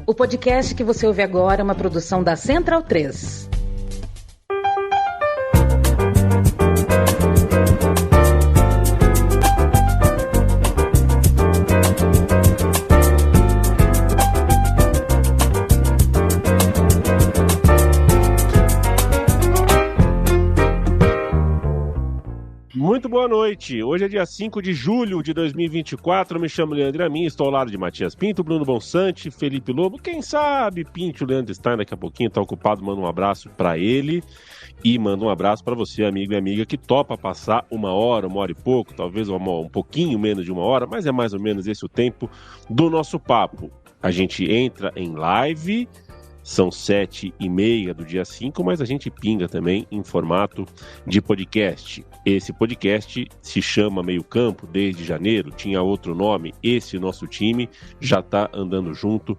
O podcast que você ouve agora é uma produção da Central 3. Muito boa noite, hoje é dia 5 de julho de 2024, me chamo Leandro Amin, estou ao lado de Matias Pinto, Bruno Bonsante, Felipe Lobo, quem sabe Pinto, Leandro Stein daqui a pouquinho, está ocupado, manda um abraço para ele e manda um abraço para você, amigo e amiga, que topa passar uma hora e pouco, talvez um pouquinho menos de uma hora, mas é mais ou menos esse o tempo do nosso papo. A gente entra em live, são 7h30 do dia 5, mas a gente pinga também em formato de podcast. Esse podcast se chama Meio Campo desde janeiro, tinha outro nome. Esse nosso time já está andando junto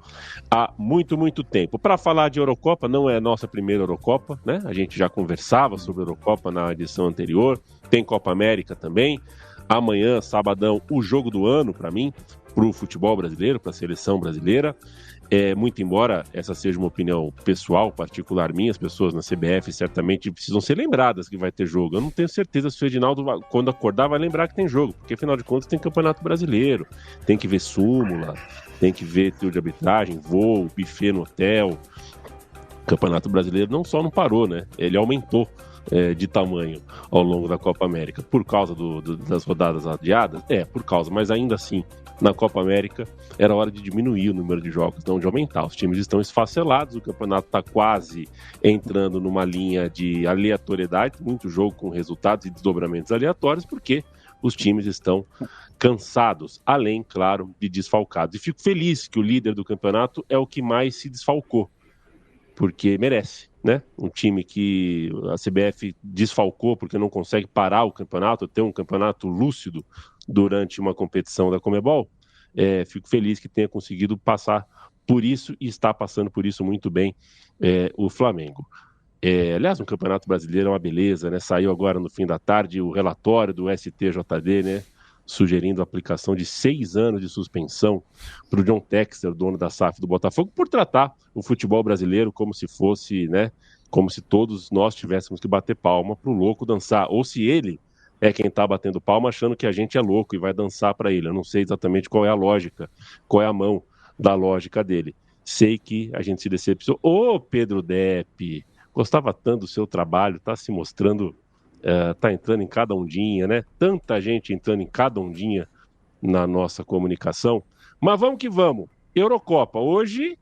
há muito tempo. Para falar de Eurocopa, não é a nossa primeira Eurocopa, né? A gente já conversava sobre a Eurocopa na edição anterior, tem Copa América também. Amanhã, sabadão, o jogo do ano para mim, para o futebol brasileiro, para a seleção brasileira. Muito embora essa seja uma opinião pessoal, particular minha, as pessoas na CBF certamente precisam ser lembradas que vai ter jogo. Eu não tenho certeza se o Edinaldo, quando acordar, vai lembrar que tem jogo, porque afinal de contas tem Campeonato Brasileiro, tem que ver súmula, tem que ver trio de arbitragem, voo, buffet no hotel. O Campeonato Brasileiro não só não parou, né? Ele aumentou de tamanho ao longo da Copa América. Por causa das rodadas adiadas? Por causa, mas ainda assim, na Copa América era hora de diminuir o número de jogos, não de aumentar. Os times estão esfacelados, o campeonato está quase entrando numa linha de aleatoriedade, muito jogo com resultados e desdobramentos aleatórios, porque os times estão cansados, além, claro, de desfalcados. E fico feliz que o líder do campeonato é o que mais se desfalcou, porque merece, né? Um time que a CBF desfalcou porque não consegue parar o campeonato, ter um campeonato lúcido durante uma competição da Conmebol. Fico feliz que tenha conseguido passar por isso e está passando por isso muito bem o Flamengo. Aliás, o Campeonato Brasileiro é uma beleza, né? Saiu agora no fim da tarde o relatório do STJD, né? Sugerindo a aplicação de 6 anos de suspensão para o John Textor, dono da SAF do Botafogo, por tratar o futebol brasileiro como se fosse, né? Como se todos nós tivéssemos que bater palma para o louco dançar, ou se ele é quem está batendo palma achando que a gente é louco e vai dançar para ele. Eu não sei exatamente qual é a lógica, qual é a mão da lógica dele. Sei que a gente se decepcionou. Ô, Pedro Depp, gostava tanto do seu trabalho, está se mostrando, está entrando em cada ondinha, né? Tanta gente entrando em cada ondinha na nossa comunicação. Mas vamos que vamos. Eurocopa, hoje,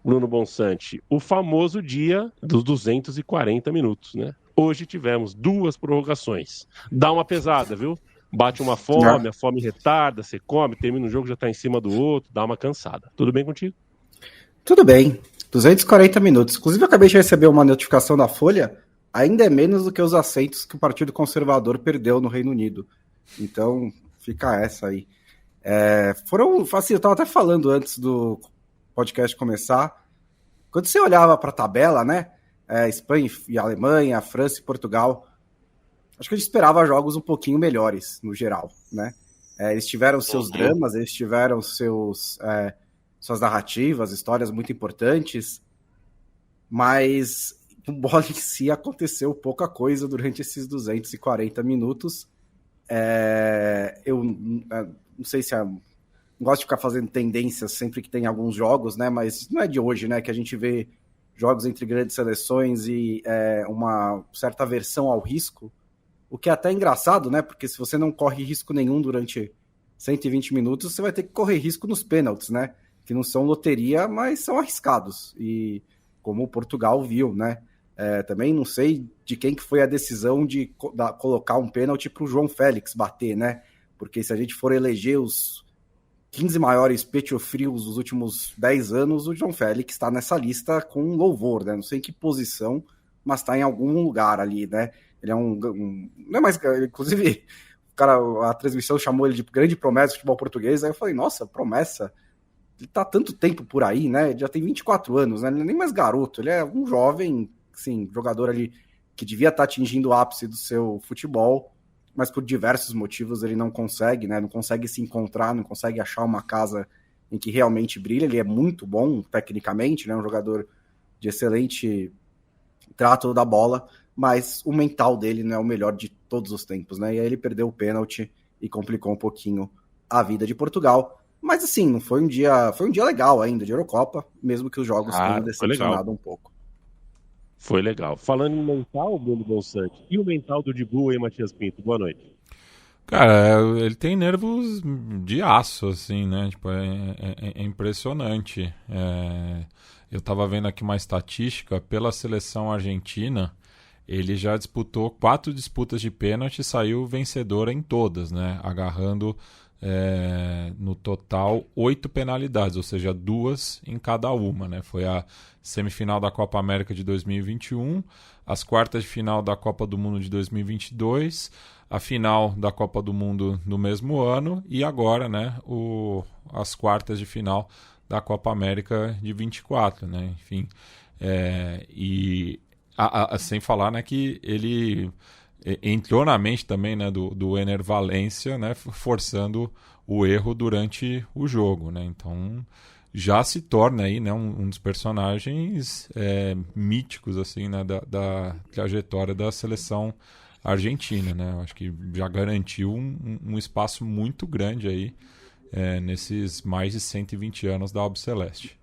Bruno Bonsante, o famoso dia dos 240 minutos, né? Hoje tivemos 2 prorrogações. Dá uma pesada, viu? Bate uma fome, a fome retarda, você come, termina um jogo, já está em cima do outro, dá uma cansada. Tudo bem contigo? Tudo bem. 240 minutos. Inclusive, eu acabei de receber uma notificação da Folha, ainda é menos do que os assentos que o Partido Conservador perdeu no Reino Unido. Então, fica essa aí. Assim, eu estava até falando antes do podcast começar, quando você olhava para a tabela, né? Espanha e Alemanha, França e Portugal, acho que a gente esperava jogos um pouquinho melhores, no geral, né? Eles tiveram seus dramas, eles tiveram suas narrativas, histórias muito importantes, mas o bola em si aconteceu pouca coisa durante esses 240 minutos. Eu não sei se não gosto de ficar fazendo tendências sempre que tem alguns jogos, né? Mas não é de hoje, né? Que a gente vê jogos entre grandes seleções e uma certa aversão ao risco, o que é até engraçado, né? Porque se você não corre risco nenhum durante 120 minutos, você vai ter que correr risco nos pênaltis, né? Que não são loteria, mas são arriscados. E como o Portugal viu, né? Também não sei de quem que foi a decisão de colocar um pênalti para o João Félix bater, né? Porque se a gente for eleger os 15 maiores pecho-frios dos últimos 10 anos, o João Félix está nessa lista com louvor, né? Não sei em que posição, mas está em algum lugar ali, né? Ele é não é mais... Inclusive, a transmissão chamou ele de grande promessa do futebol português, aí eu falei, nossa, promessa? Ele tá há tanto tempo por aí, né? Ele já tem 24 anos, né? Ele não é nem mais garoto, ele é um jovem, assim, jogador ali que devia estar atingindo o ápice do seu futebol, mas por diversos motivos ele não consegue, né? Não consegue se encontrar, não consegue achar uma casa em que realmente brilha. Ele é muito bom tecnicamente, né? Um jogador de excelente trato da bola, mas o mental dele não é o melhor de todos os tempos, né? E aí ele perdeu o pênalti e complicou um pouquinho a vida de Portugal. Mas assim, não foi um dia legal ainda de Eurocopa, mesmo que os jogos tenham Foi legal. decepcionado um pouco. Foi legal. Falando em mental, Bruno Bonsante, e o mental do Dibu e Matias Pinto? Boa noite. Cara, ele tem nervos de aço, assim, né? Tipo, é impressionante. Eu tava vendo aqui uma estatística, pela seleção argentina, ele já disputou 4 disputas de pênalti e saiu vencedor em todas, né? Agarrando no total 8 penalidades, ou seja, 2 em cada uma, né? Foi a semifinal da Copa América de 2021, as quartas de final da Copa do Mundo de 2022, a final da Copa do Mundo no mesmo ano e agora, né, as quartas de final da Copa América de 24, né? Enfim, sem falar, né, que ele entrou na mente também, né, do Ener Valencia, né, forçando o erro durante o jogo, né? Então já se torna aí, né, um dos personagens míticos assim, né, da trajetória da seleção argentina, né? Eu acho que já garantiu um espaço muito grande aí nesses mais de 120 anos da Albiceleste.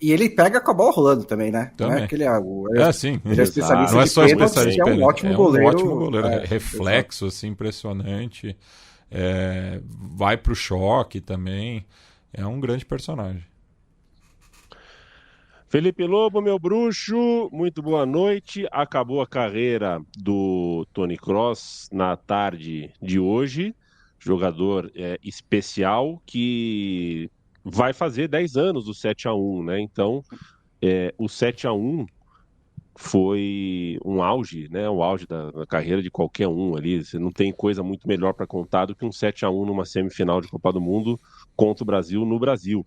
E ele pega com a bola rolando também, né? Também. Não é que ele sim. Ele é especialista não é de só pênalti, especialista de é um pênalti, ótimo goleiro. Um ótimo goleiro. Reflexo, assim, impressionante. Vai pro choque também. É um grande personagem. Felipe Lobo, meu bruxo, muito boa noite. Acabou a carreira do Tony Kroos na tarde de hoje. Jogador especial que vai fazer 10 anos do 7-1, né? Então, o 7-1 foi um auge, né? O auge da carreira de qualquer um ali. Você não tem coisa muito melhor para contar do que um 7-1 numa semifinal de Copa do Mundo contra o Brasil no Brasil.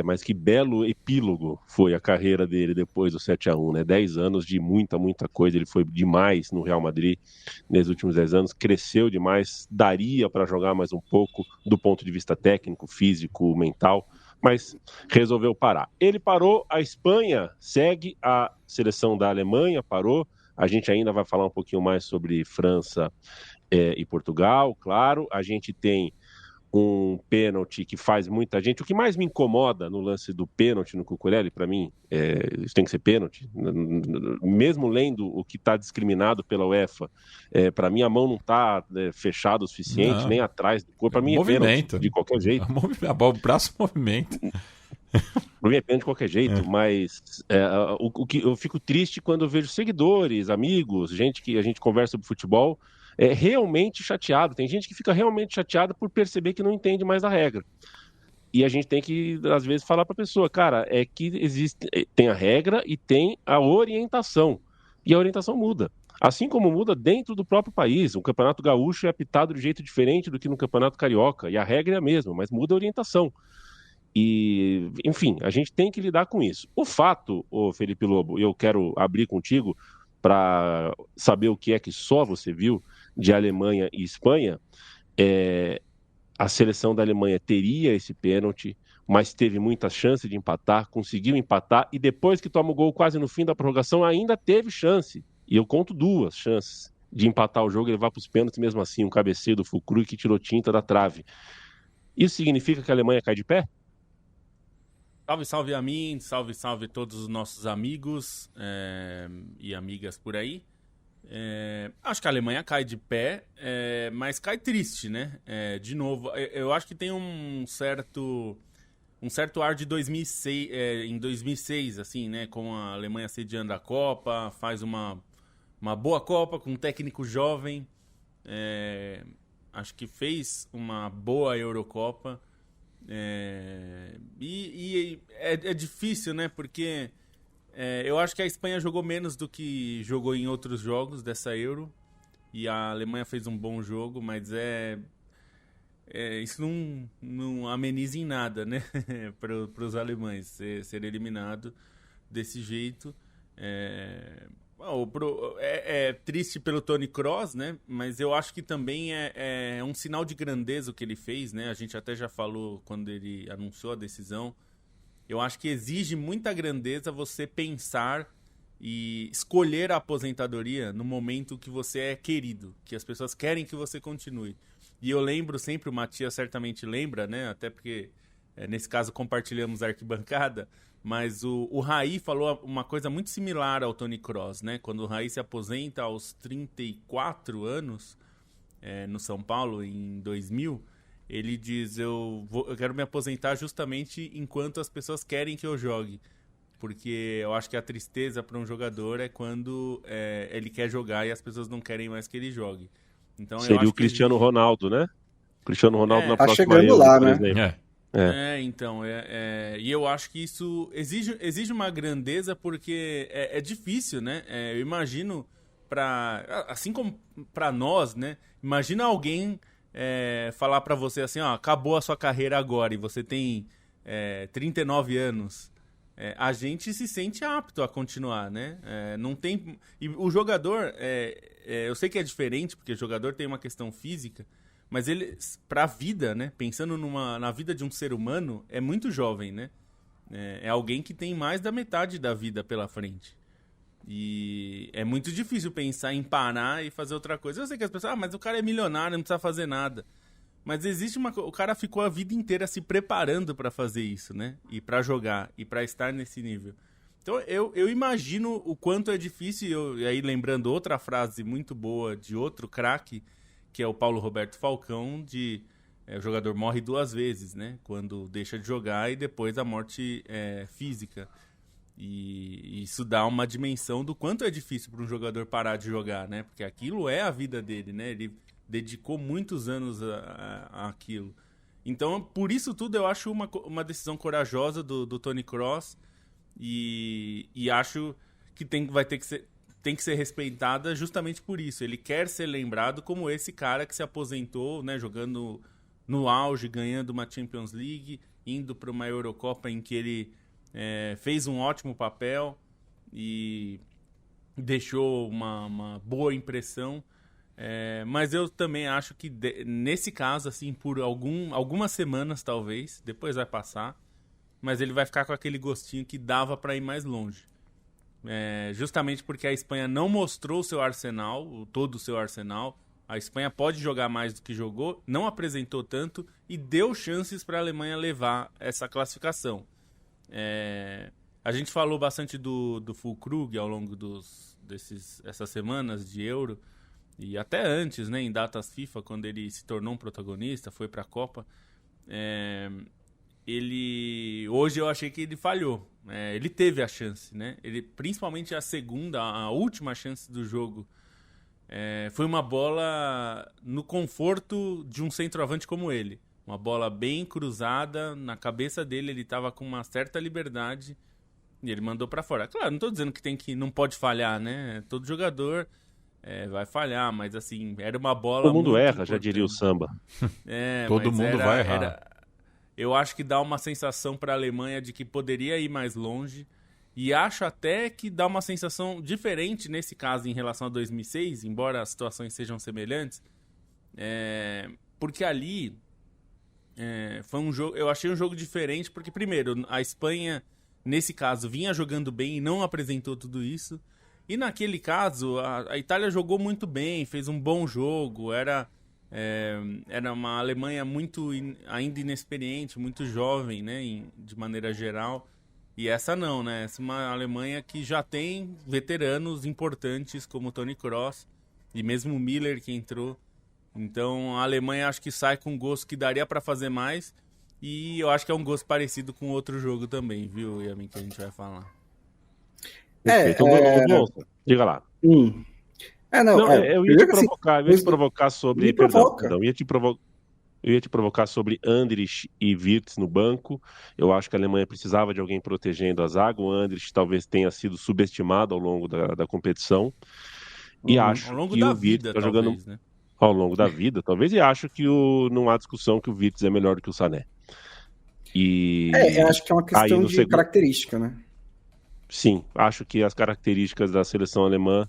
Mas que belo epílogo foi a carreira dele depois do 7-1, né? 10 anos de muita coisa. Ele foi demais no Real Madrid nesses últimos 10 anos, cresceu demais, daria para jogar mais um pouco do ponto de vista técnico, físico, mental, mas resolveu parar. Ele parou, a Espanha segue, a seleção da Alemanha parou, a gente ainda vai falar um pouquinho mais sobre França e Portugal, claro. A gente tem um pênalti que faz muita gente. O que mais me incomoda no lance do pênalti no Cucurella, para mim, isso tem que ser pênalti. Mesmo lendo o que está discriminado pela UEFA, para mim a mão não está fechada o suficiente, Não. Nem atrás do corpo. Para mim é pênalti, de qualquer jeito. O braço movimenta. Para mim é pênalti de qualquer jeito, mas o que eu fico triste quando eu vejo seguidores, amigos, gente que a gente conversa sobre futebol, realmente chateado. Tem gente que fica realmente chateada por perceber que não entende mais a regra. E a gente tem que, às vezes, falar para a pessoa, cara, que tem a regra e tem a orientação. E a orientação muda. Assim como muda dentro do próprio país. O Campeonato Gaúcho é apitado de jeito diferente do que no Campeonato Carioca. E a regra é a mesma, mas muda a orientação. E, enfim, a gente tem que lidar com isso. O fato, Felipe Lobo, eu quero abrir contigo para saber o que é que só você viu de Alemanha e Espanha. A seleção da Alemanha teria esse pênalti, mas teve muita chance de empatar, conseguiu empatar, e depois que toma o gol quase no fim da prorrogação, ainda teve chance. E eu conto 2 chances de empatar o jogo e levar para os pênaltis mesmo assim, um cabeceio do Fulkrug que tirou tinta da trave. Isso significa que a Alemanha cai de pé? Salve a mim, salve todos os nossos amigos e amigas por aí. Acho que a Alemanha cai de pé, mas cai triste, né? De novo, eu acho que tem um certo ar de 2006, em 2006, assim, né? Com a Alemanha sediando a Copa, faz uma boa Copa com um técnico jovem. Acho que fez uma boa Eurocopa. E é difícil, né? Porque eu acho que a Espanha jogou menos do que jogou em outros jogos dessa Euro. E a Alemanha fez um bom jogo, mas isso não ameniza em nada, né? para os alemães ser eliminado desse jeito. É triste pelo Toni Kroos, né? Mas eu acho que também é um sinal de grandeza o que ele fez, né? A gente até já falou quando ele anunciou a decisão. Eu acho que exige muita grandeza você pensar e escolher a aposentadoria no momento que você é querido, que as pessoas querem que você continue. E eu lembro sempre, o Matias certamente lembra, né? Até porque nesse caso compartilhamos a arquibancada, mas o Raí falou uma coisa muito similar ao Toni Kroos, né? Quando o Raí se aposenta aos 34 anos no São Paulo, em 2000, ele diz, eu quero me aposentar justamente enquanto as pessoas querem que eu jogue. Porque eu acho que a tristeza para um jogador é quando ele quer jogar e as pessoas não querem mais que ele jogue. Então, seria eu acho o Cristiano Ronaldo, né? Cristiano Ronaldo na tá próxima chegando Euro, lá, por né? exemplo. Então, e eu acho que isso exige uma grandeza porque é difícil, né? Eu imagino, assim como para nós, né? Imagina alguém falar para você assim, ó, acabou a sua carreira agora e você tem 39 anos. A gente se sente apto a continuar, né? Não tem... E o jogador, eu sei que é diferente, porque o jogador tem uma questão física, mas ele, pra vida, né? Pensando na vida de um ser humano, é muito jovem, né? É alguém que tem mais da metade da vida pela frente. E é muito difícil pensar em parar e fazer outra coisa. Eu sei que as pessoas, mas o cara é milionário, não precisa fazer nada. Mas existe o cara ficou a vida inteira se preparando para fazer isso, né? E para jogar, e para estar nesse nível. Então eu imagino o quanto é difícil, e aí lembrando outra frase muito boa de outro craque, que é o Paulo Roberto Falcão, o jogador morre 2 vezes, né? Quando deixa de jogar e depois a morte física. E isso dá uma dimensão do quanto é difícil para um jogador parar de jogar, né? Porque aquilo é a vida dele, né? Ele dedicou muitos anos a aquilo. Então, por isso tudo, eu acho uma decisão corajosa do Toni Kroos e acho que tem que ser respeitada justamente por isso. Ele quer ser lembrado como esse cara que se aposentou, né, jogando no auge, ganhando uma Champions League, indo para uma Eurocopa em que ele fez um ótimo papel e deixou uma boa impressão. Mas eu também acho que nesse caso, assim, por algumas semanas talvez, depois vai passar, mas ele vai ficar com aquele gostinho que dava para ir mais longe. Justamente porque a Espanha não mostrou todo o seu arsenal. A Espanha pode jogar mais do que jogou, não apresentou tanto e deu chances para a Alemanha levar essa classificação. A gente falou bastante do Füllkrug ao longo essas semanas de Euro. E até antes, né, em datas FIFA, quando ele se tornou um protagonista, foi para a Copa, hoje eu achei que ele falhou. Ele teve a chance, né? Principalmente a última chance do jogo, foi uma bola no conforto de um centroavante como ele. Uma bola bem cruzada, na cabeça dele, ele estava com uma certa liberdade e ele mandou para fora. Claro, não estou dizendo que não pode falhar, né? Todo jogador... vai falhar, mas assim, era uma bola. Todo mundo muito erra, importante. já diria o samba. Todo mundo vai errar. Eu acho que dá uma sensação para a Alemanha de que poderia ir mais longe. E acho até que dá uma sensação diferente nesse caso em relação a 2006, embora as situações sejam semelhantes. Porque ali foi um jogo. Eu achei um jogo diferente, porque, primeiro, a Espanha, nesse caso, vinha jogando bem e não apresentou tudo isso. E naquele caso, a Itália jogou muito bem, fez um bom jogo, era uma Alemanha ainda inexperiente, muito jovem, né, de maneira geral. E essa não, né? Essa é uma Alemanha que já tem veteranos importantes como o Toni Kroos e mesmo o Müller que entrou. Então a Alemanha acho que sai com um gosto que daria para fazer mais e eu acho que é um gosto parecido com outro jogo também, viu, Yamin, que a gente vai falar. Diga lá. Eu ia te provocar sobre. Eu ia te provocar sobre Andrich e Wirtz no banco. Eu acho que a Alemanha precisava de alguém protegendo a zaga. O Andrich talvez tenha sido subestimado ao longo da competição. E acho que o Wirtz está jogando né? Ao longo da vida, talvez. E acho que não há discussão que o Wirtz é melhor do que o Sané. Eu acho que é uma questão de característica, né? Sim, acho que as características da seleção alemã,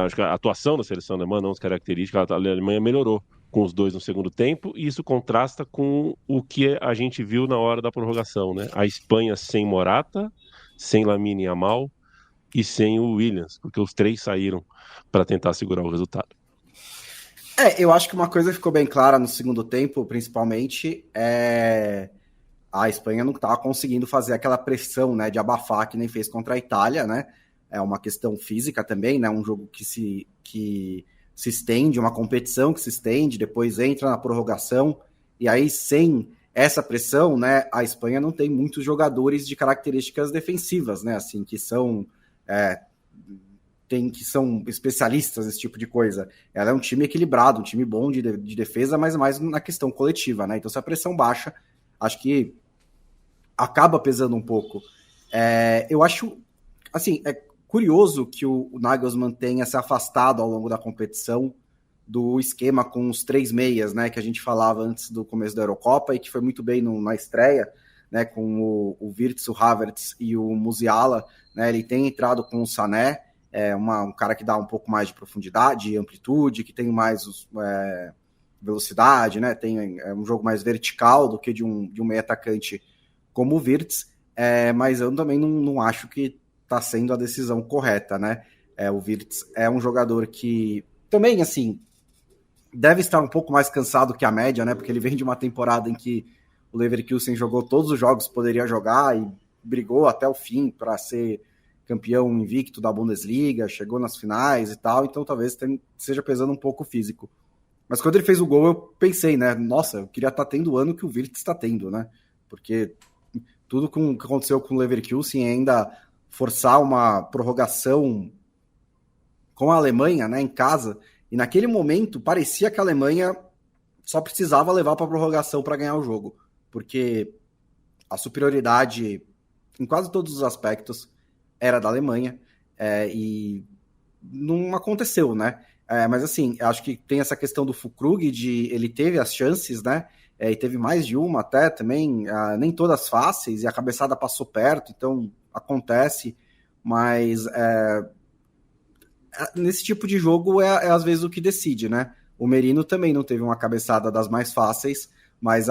acho que a atuação da seleção alemã, não as características, a Alemanha melhorou com os dois no segundo tempo, e isso contrasta com o que a gente viu na hora da prorrogação, né? A Espanha sem Morata, sem Lamine Yamal e sem o Williams, porque os três saíram para tentar segurar o resultado. Eu acho que uma coisa ficou bem clara no segundo tempo, principalmente, a Espanha não estava conseguindo fazer aquela pressão, né, de abafar que nem fez contra a Itália, né? É uma questão física também, né? Um jogo que se estende, uma competição que se estende, depois entra na prorrogação, e aí sem essa pressão, né, a Espanha não tem muitos jogadores de características defensivas, né? Assim, que são especialistas nesse tipo de coisa. Ela é um time equilibrado, um time bom de defesa, mas mais na questão coletiva, né? Então, se a pressão baixa, acho que acaba pesando um pouco. Eu acho, assim, curioso que o Nagelsmann tenha se afastado ao longo da competição do esquema com os 3 meias, né, que a gente falava antes do começo da Eurocopa e que foi muito bem na estreia, né, com o Wirtz, o Havertz e o Musiala, né, ele tem entrado com o Sané, um cara que dá um pouco mais de profundidade e amplitude, que tem mais velocidade, né, tem um jogo mais vertical do que de um meio atacante como o Wirtz, mas eu também não acho que está sendo a decisão correta, né? O Wirtz é um jogador que também, assim, deve estar um pouco mais cansado que a média, né? Porque ele vem de uma temporada em que o Leverkusen jogou todos os jogos que poderia jogar e brigou até o fim para ser campeão invicto da Bundesliga, chegou nas finais e tal, então talvez seja pesando um pouco o físico. Mas quando ele fez o gol, eu pensei, né? Nossa, eu queria estar tendo o ano que o Wirtz está tendo, né? Porque tudo que aconteceu com o Leverkusen, ainda forçar uma prorrogação com a Alemanha, né, em casa, e naquele momento parecia que a Alemanha só precisava levar para a prorrogação para ganhar o jogo, porque a superioridade em quase todos os aspectos era da Alemanha, e não aconteceu, né? Mas assim, acho que tem essa questão do Füllkrug, ele teve as chances, né? E teve mais de uma até também, nem todas fáceis, e a cabeçada passou perto, então acontece, mas nesse tipo de jogo às vezes o que decide, né? O Merino também não teve uma cabeçada das mais fáceis, mas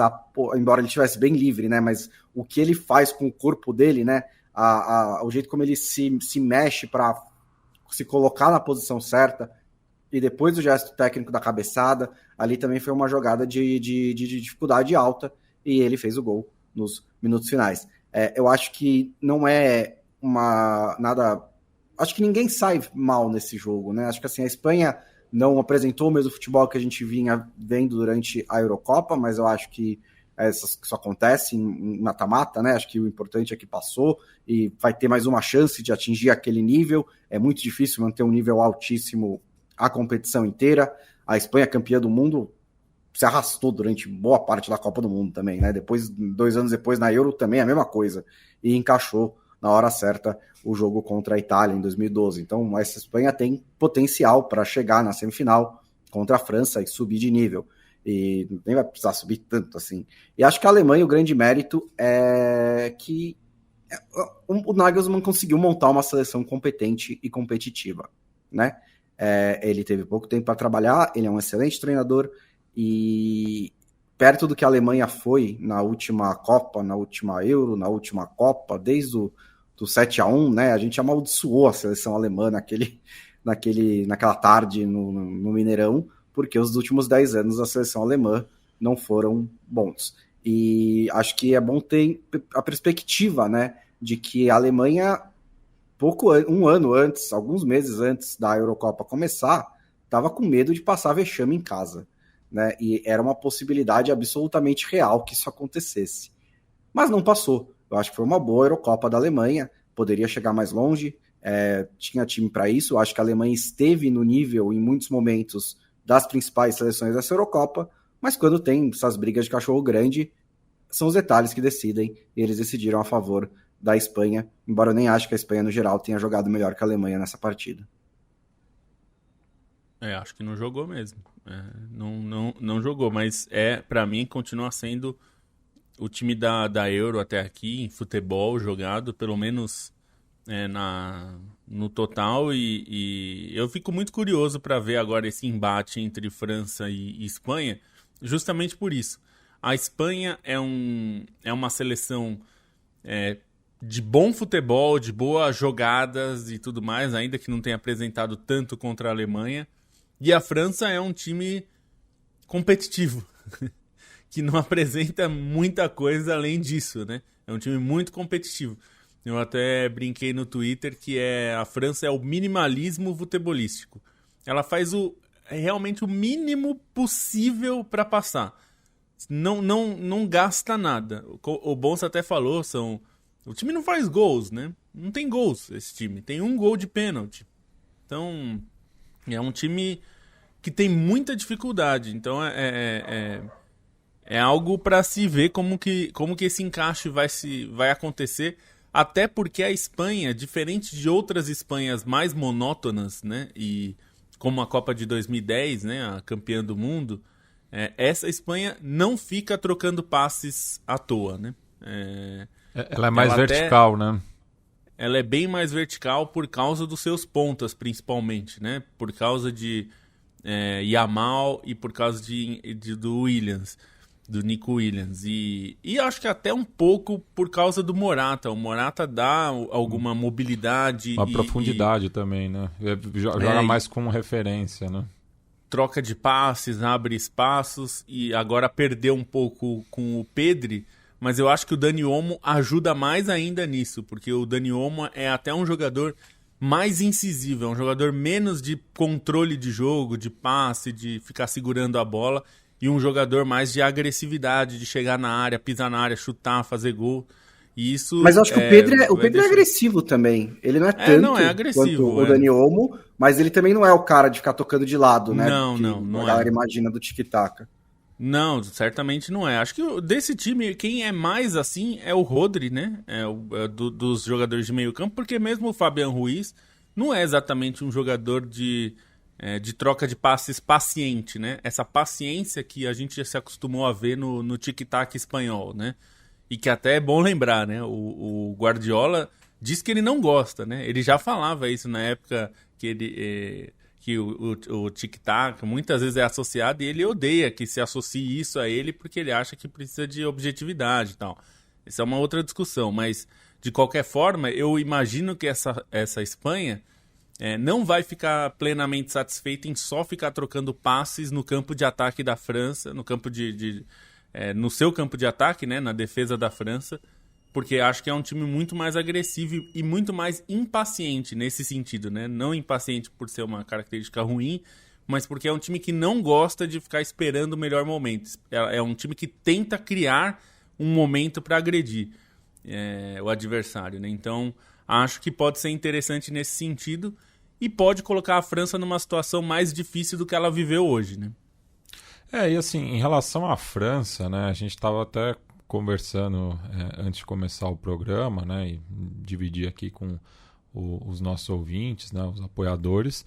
embora ele estivesse bem livre, né? Mas o que ele faz com o corpo dele, né? O jeito como ele se mexe para se colocar na posição certa, e depois do gesto técnico da cabeçada, ali também foi uma jogada de dificuldade alta, e ele fez o gol nos minutos finais. Eu acho que não é nada... Acho que ninguém sai mal nesse jogo, né? Acho que assim, a Espanha não apresentou o mesmo futebol que a gente vinha vendo durante a Eurocopa, mas eu acho que isso acontece em mata-mata, né? Acho que o importante é que passou e vai ter mais uma chance de atingir aquele nível. É muito difícil manter um nível altíssimo a competição inteira. A Espanha, campeã do mundo, se arrastou durante boa parte da Copa do Mundo também, né? Depois, 2 anos depois, na Euro, também a mesma coisa. E encaixou na hora certa o jogo contra a Itália em 2012. Então, essa Espanha tem potencial para chegar na semifinal contra a França e subir de nível. E nem vai precisar subir tanto assim. E acho que a Alemanha, o grande mérito é que o Nagelsmann conseguiu montar uma seleção competente e competitiva, né? Ele teve pouco tempo para trabalhar, ele é um excelente treinador, e perto do que a Alemanha foi na última Copa, na última Euro, na última Copa, desde do 7-1, né? A gente amaldiçoou a seleção alemã naquela tarde no Mineirão, porque os últimos 10 anos a seleção alemã não foram bons. E acho que é bom ter a perspectiva, né, de que a Alemanha, um ano antes, alguns meses antes da Eurocopa começar, estava com medo de passar vexame em casa, né? E era uma possibilidade absolutamente real que isso acontecesse. Mas não passou. Eu acho que foi uma boa Eurocopa da Alemanha, poderia chegar mais longe, tinha time para isso. Eu acho que a Alemanha esteve no nível, em muitos momentos, das principais seleções dessa Eurocopa, mas quando tem essas brigas de cachorro grande, são os detalhes que decidem, e eles decidiram a favor da Espanha, embora eu nem ache que a Espanha, no geral, tenha jogado melhor que a Alemanha nessa partida. Acho que não jogou mesmo. Não jogou, mas para mim, continua sendo o time da Euro até aqui, em futebol jogado, pelo menos no total, e eu fico muito curioso para ver agora esse embate entre França e Espanha, justamente por isso. A Espanha é uma seleção de bom futebol, de boas jogadas e tudo mais, ainda que não tenha apresentado tanto contra a Alemanha, e a França é um time competitivo, que não apresenta muita coisa além disso, né? É um time muito competitivo. Eu até brinquei no Twitter que a França é o minimalismo futebolístico. Ela faz realmente o mínimo possível para passar. Não gasta nada. O Bonsa até falou, o time não faz gols, né? Não tem gols esse time. Tem um gol de pênalti. Então, é um time que tem muita dificuldade. Então, é algo para se ver como que esse encaixe vai acontecer. Até porque a Espanha, diferente de outras Espanhas mais monótonas, né? E como a Copa de 2010, né? A campeã do mundo, essa Espanha não fica trocando passes à toa, né? Ela é mais vertical, né? Ela é bem mais vertical por causa dos seus pontas, principalmente, né? Por causa de Yamal e por causa do Williams. Do Nico Williams. E acho que até um pouco por causa do Morata. O Morata dá alguma mobilidade. Uma profundidade também, né? Joga mais como referência, né? Troca de passes, abre espaços. E agora perdeu um pouco com o Pedri. Mas eu acho que o Dani Olmo ajuda mais ainda nisso. Porque o Dani Olmo é até um jogador mais incisivo. É um jogador menos de controle de jogo, de passe, de ficar segurando a bola. E um jogador mais de agressividade, de chegar na área, pisar na área, chutar, fazer gol. E isso. Mas eu acho que o Pedro é agressivo também. Ele não é tanto não é agressivo, quanto o Dani Olmo, mas ele também não é o cara de ficar tocando de lado, né? Não a galera imagina do tic-tac. Não, certamente não é. Acho que desse time, quem é mais assim é o Rodri, né? Dos jogadores de meio campo, porque mesmo o Fabián Ruiz não é exatamente um jogador de troca de passes paciente, né? Essa paciência que a gente já se acostumou a ver no tic-tac espanhol, né? E que até é bom lembrar, né? O Guardiola diz que ele não gosta, né? Ele já falava isso na época que o tic-tac muitas vezes é associado, e ele odeia que se associe isso a ele porque ele acha que precisa de objetividade e tal. Essa é uma outra discussão, mas de qualquer forma, eu imagino que essa Espanha não vai ficar plenamente satisfeita em só ficar trocando passes no campo de ataque da França, no seu campo de ataque, né, na defesa da França, porque acho que é um time muito mais agressivo e muito mais impaciente nesse sentido, né? Não impaciente por ser uma característica ruim, mas porque é um time que não gosta de ficar esperando o melhor momento. É um time que tenta criar um momento para agredir o adversário, né? Então, acho que pode ser interessante nesse sentido. E pode colocar a França numa situação mais difícil do que ela viveu hoje, né? E assim, em relação à França, né, a gente estava até conversando antes de começar o programa, né, e dividir aqui com os nossos ouvintes, né, os apoiadores,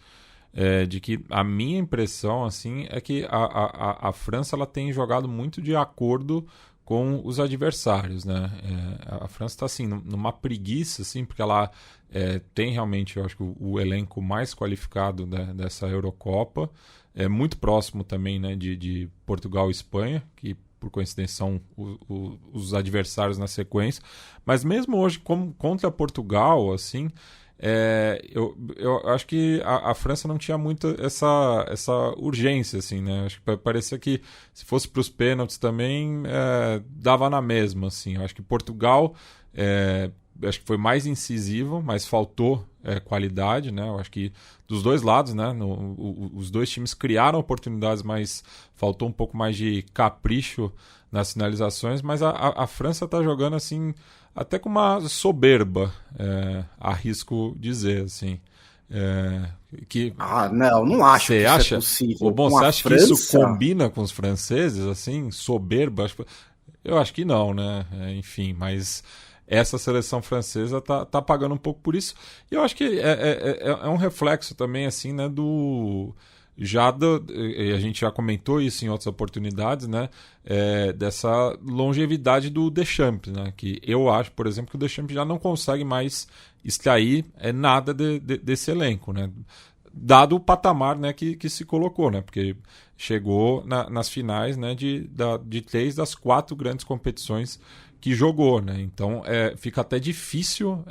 de que a minha impressão assim, é que a França ela tem jogado muito de acordo com os adversários, né? A França está assim, numa preguiça, assim, porque ela tem realmente, eu acho que o elenco mais qualificado dessa Eurocopa, é muito próximo também, né, de Portugal e Espanha, que por coincidência são os adversários na sequência, mas mesmo hoje contra Portugal, assim, eu acho que a França não tinha muito essa urgência, assim, né? Acho que parecia que se fosse para os pênaltis também dava na mesma, assim. Eu acho que Portugal acho que foi mais incisivo, mas faltou qualidade, né? Eu acho que dos dois lados, né? Os dois times criaram oportunidades, mas faltou um pouco mais de capricho nas finalizações, mas a França está jogando assim até com uma soberba, arrisco dizer, assim. Não acho que isso é possível. Você acha que isso combina com os franceses, assim, soberba? Eu acho que não, né? Enfim, mas essa seleção francesa tá pagando um pouco por isso. E eu acho que é um reflexo também, assim, né, e a gente já comentou isso em outras oportunidades, né? Dessa longevidade do Deschamps, né? Que eu acho, por exemplo, que o Deschamps já não consegue mais extrair nada desse elenco, né? Dado o patamar, né, que se colocou, né? Porque chegou nas finais, né, de 3 das 4 grandes competições que jogou, né? Então fica até difícil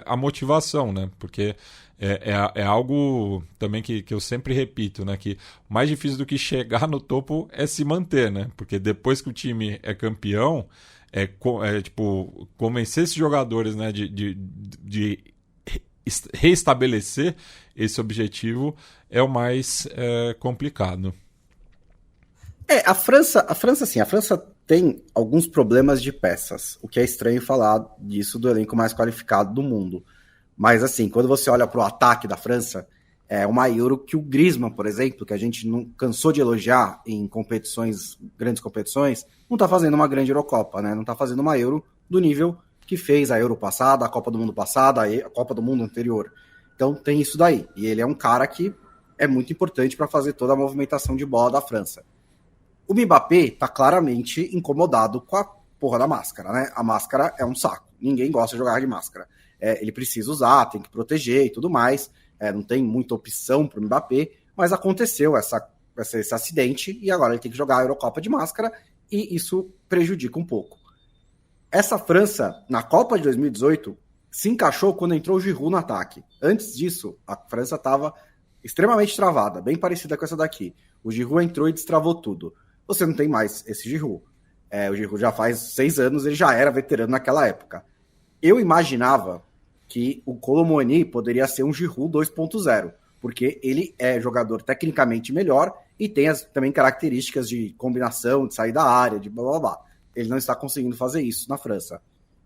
a motivação, né? Porque é algo também que eu sempre repito, né? Que mais difícil do que chegar no topo é se manter, né? Porque depois que o time é campeão, tipo, convencer esses jogadores, né, de reestabelecer esse objetivo é o mais complicado. A França, assim, a França tem alguns problemas de peças, o que é estranho falar disso do elenco mais qualificado do mundo. Mas, assim, quando você olha para o ataque da França, é uma Euro que o Griezmann, por exemplo, que a gente não cansou de elogiar em grandes competições, não está fazendo uma grande Eurocopa, né? Não está fazendo uma Euro do nível que fez a Euro passada, a Copa do Mundo passada, a Copa do Mundo anterior. Então tem isso daí. E ele é um cara que é muito importante para fazer toda a movimentação de bola da França. O Mbappé tá claramente incomodado com a porra da máscara, né? A máscara é um saco. Ninguém gosta de jogar de máscara. Ele precisa usar, tem que proteger e tudo mais. Não tem muita opção pro Mbappé, mas aconteceu esse acidente e agora ele tem que jogar a Eurocopa de máscara e isso prejudica um pouco. Essa França, na Copa de 2018, se encaixou quando entrou o Giroud no ataque. Antes disso, a França estava extremamente travada, bem parecida com essa daqui. O Giroud entrou e destravou tudo. Você não tem mais esse Giroud. O Giroud já faz 6 anos, ele já era veterano naquela época. Eu imaginava que o Kolo Muani poderia ser um Giroud 2.0, porque ele é jogador tecnicamente melhor e tem também características de combinação, de sair da área, de blá blá blá. Ele não está conseguindo fazer isso na França.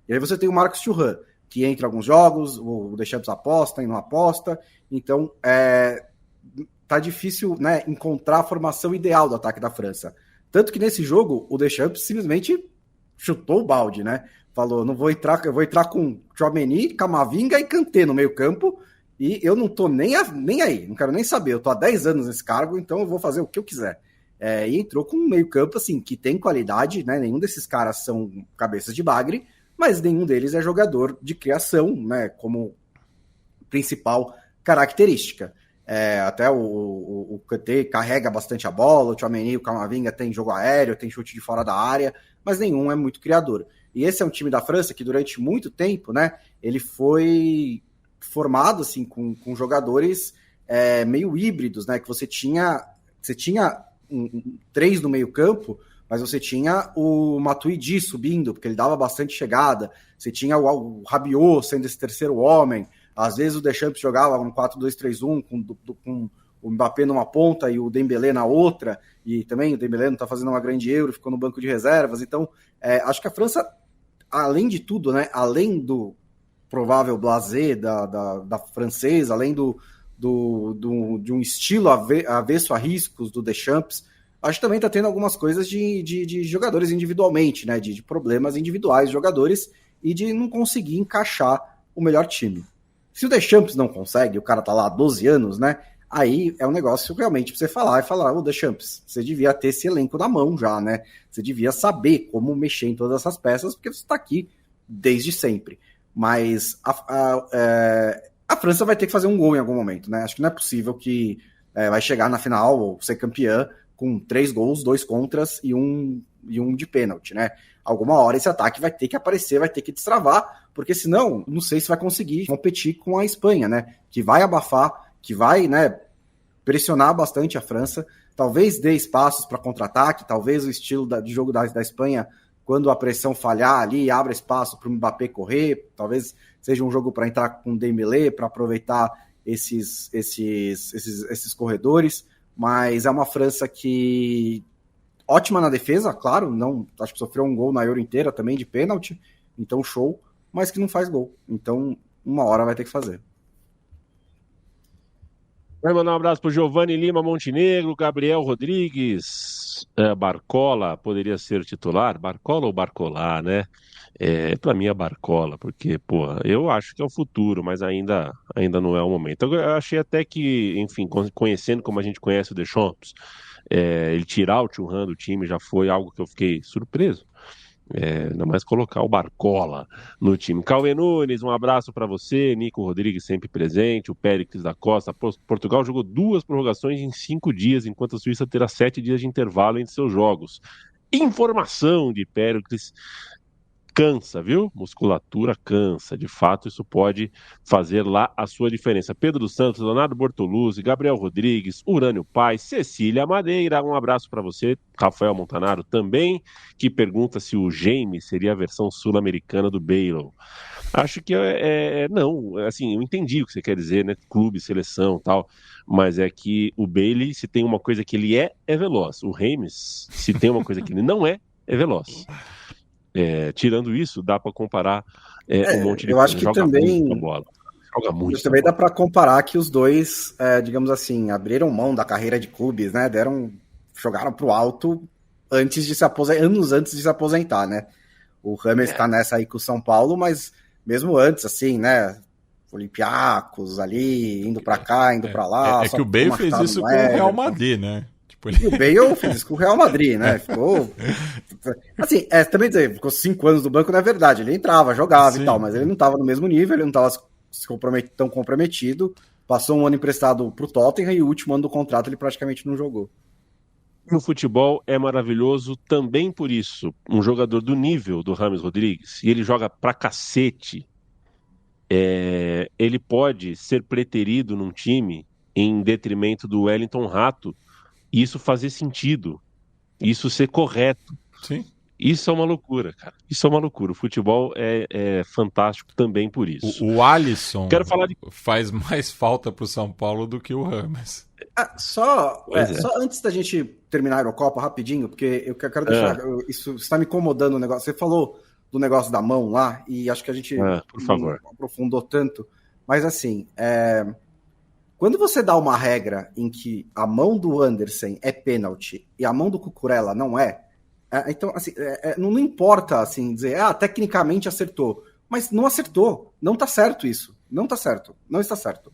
E aí você tem o Marcus Thuram, que entra em alguns jogos, o Deschamps aposta e não aposta. Então, tá difícil, né, encontrar a formação ideal do ataque da França. Tanto que nesse jogo, o Deschamps simplesmente chutou o balde, né? Falou, eu vou entrar com Tchouaméni, Camavinga e Kanté no meio campo, e eu não tô nem aí, não quero nem saber. Eu tô há 10 anos nesse cargo, então eu vou fazer o que eu quiser. E entrou com um meio-campo assim, que tem qualidade, né? Nenhum desses caras são cabeças de bagre, mas nenhum deles é jogador de criação, né? Como principal característica. Até o Kanté carrega bastante a bola, o Tchouaméni, o Camavinga tem jogo aéreo, tem chute de fora da área, mas nenhum é muito criador. E esse é um time da França que durante muito tempo, né? Ele foi formado assim com jogadores meio híbridos, né? Que você tinha 3 no meio campo, mas você tinha o Matuidi subindo, porque ele dava bastante chegada, você tinha o Rabiot sendo esse terceiro homem, às vezes o Deschamps jogava um 4-2-3-1 com o Mbappé numa ponta e o Dembélé na outra, e também o Dembélé não está fazendo uma grande Euro, ficou no banco de reservas, então acho que a França, além de tudo, né, além do provável blasé da francesa, além de um estilo avesso a riscos do Deschamps, acho que também está tendo algumas coisas de jogadores individualmente, né? De problemas individuais de jogadores e de não conseguir encaixar o melhor time. Se o Deschamps não consegue, o cara tá lá há 12 anos, né? Aí é um negócio realmente pra você falar, Deschamps, você devia ter esse elenco na mão já, né? Você devia saber como mexer em todas essas peças, porque você tá aqui desde sempre. Mas a França vai ter que fazer um gol em algum momento, né? Acho que não é possível que vai chegar na final ou ser campeã com 3 gols, 2 contras e um de pênalti, né? Alguma hora esse ataque vai ter que aparecer, vai ter que destravar, porque senão, não sei se vai conseguir competir com a Espanha, né? Que vai abafar, que vai, né, pressionar bastante a França, talvez dê espaços para contra-ataque, talvez o estilo de jogo da Espanha, quando a pressão falhar ali, abra espaço para o Mbappé correr, talvez seja um jogo para entrar com o Dembélé, para aproveitar esses corredores, mas é uma França que ótima na defesa, claro, não, acho que sofreu um gol na Euro inteira também de pênalti, então show, mas que não faz gol, então uma hora vai ter que fazer. Vai mandar um abraço pro Giovanni Lima Montenegro, Gabriel Rodrigues, Barcola, poderia ser titular? Barcola ou Barcolá, né? Para mim é Barcola, porque, pô, eu acho que é o futuro, mas ainda não é o momento. Eu achei até que, enfim, conhecendo como a gente conhece o Deschamps, ele tirar o Thuram do time já foi algo que eu fiquei surpreso. Ainda mais colocar o Barcola no time. Cauê Nunes, um abraço para você. Nico Rodrigues sempre presente. O Péricles da Costa. Portugal jogou 2 prorrogações em 5 dias, enquanto a Suíça terá 7 dias de intervalo entre seus jogos. Informação de Péricles. Cansa, viu? Musculatura cansa. De fato, isso pode fazer lá a sua diferença. Pedro dos Santos, Leonardo Bortoluzzi, Gabriel Rodrigues, Urânio Paes, Cecília Madeira, um abraço para você. Rafael Montanaro também, que pergunta se o James seria a versão sul-americana do Bale. Acho que não, assim, eu entendi o que você quer dizer, né? Clube, seleção, tal, mas é que o Bale, se tem uma coisa que ele é veloz. O James, se tem uma coisa que ele não é veloz. Tirando isso, dá para comparar um monte de eu acho que joga também muito bola. Joga muito. Também dá para comparar que os dois, digamos assim, abriram mão da carreira de clubes, né? Jogaram pro alto anos antes de se aposentar, né? O Rames está nessa aí com o São Paulo, mas mesmo antes, assim, né? Olympiacos ali, indo para cá, indo para lá. É que o Bale fez isso com o Real Madrid, né? E o Bale fez isso com o Real Madrid, né? Ficou. Assim, também dizer, ficou 5 anos no banco, não é verdade. Ele entrava, jogava e tal, mas ele não estava no mesmo nível, ele não estava tão comprometido. Passou um ano emprestado pro Tottenham e o último ano do contrato ele praticamente não jogou. O futebol é maravilhoso também por isso. Um jogador do nível do James Rodrigues, e ele joga pra cacete, ele pode ser preterido num time em detrimento do Wellington Rato, e isso fazer sentido, isso ser correto. Sim. Isso é uma loucura, cara. Isso é uma loucura. O futebol é fantástico também por isso. O Alisson falar faz mais falta pro São Paulo do que o Rames. Só antes da gente terminar a Eurocopa, rapidinho, porque eu quero deixar... Isso está me incomodando o negócio. Você falou do negócio da mão lá, e acho que a gente por favor, não aprofundou tanto, mas assim... Quando você dá uma regra em que a mão do Anderson é pênalti e a mão do Cucurella não então, assim, não importa, assim, dizer, tecnicamente acertou, mas não acertou, não tá certo isso, não tá certo, não está certo.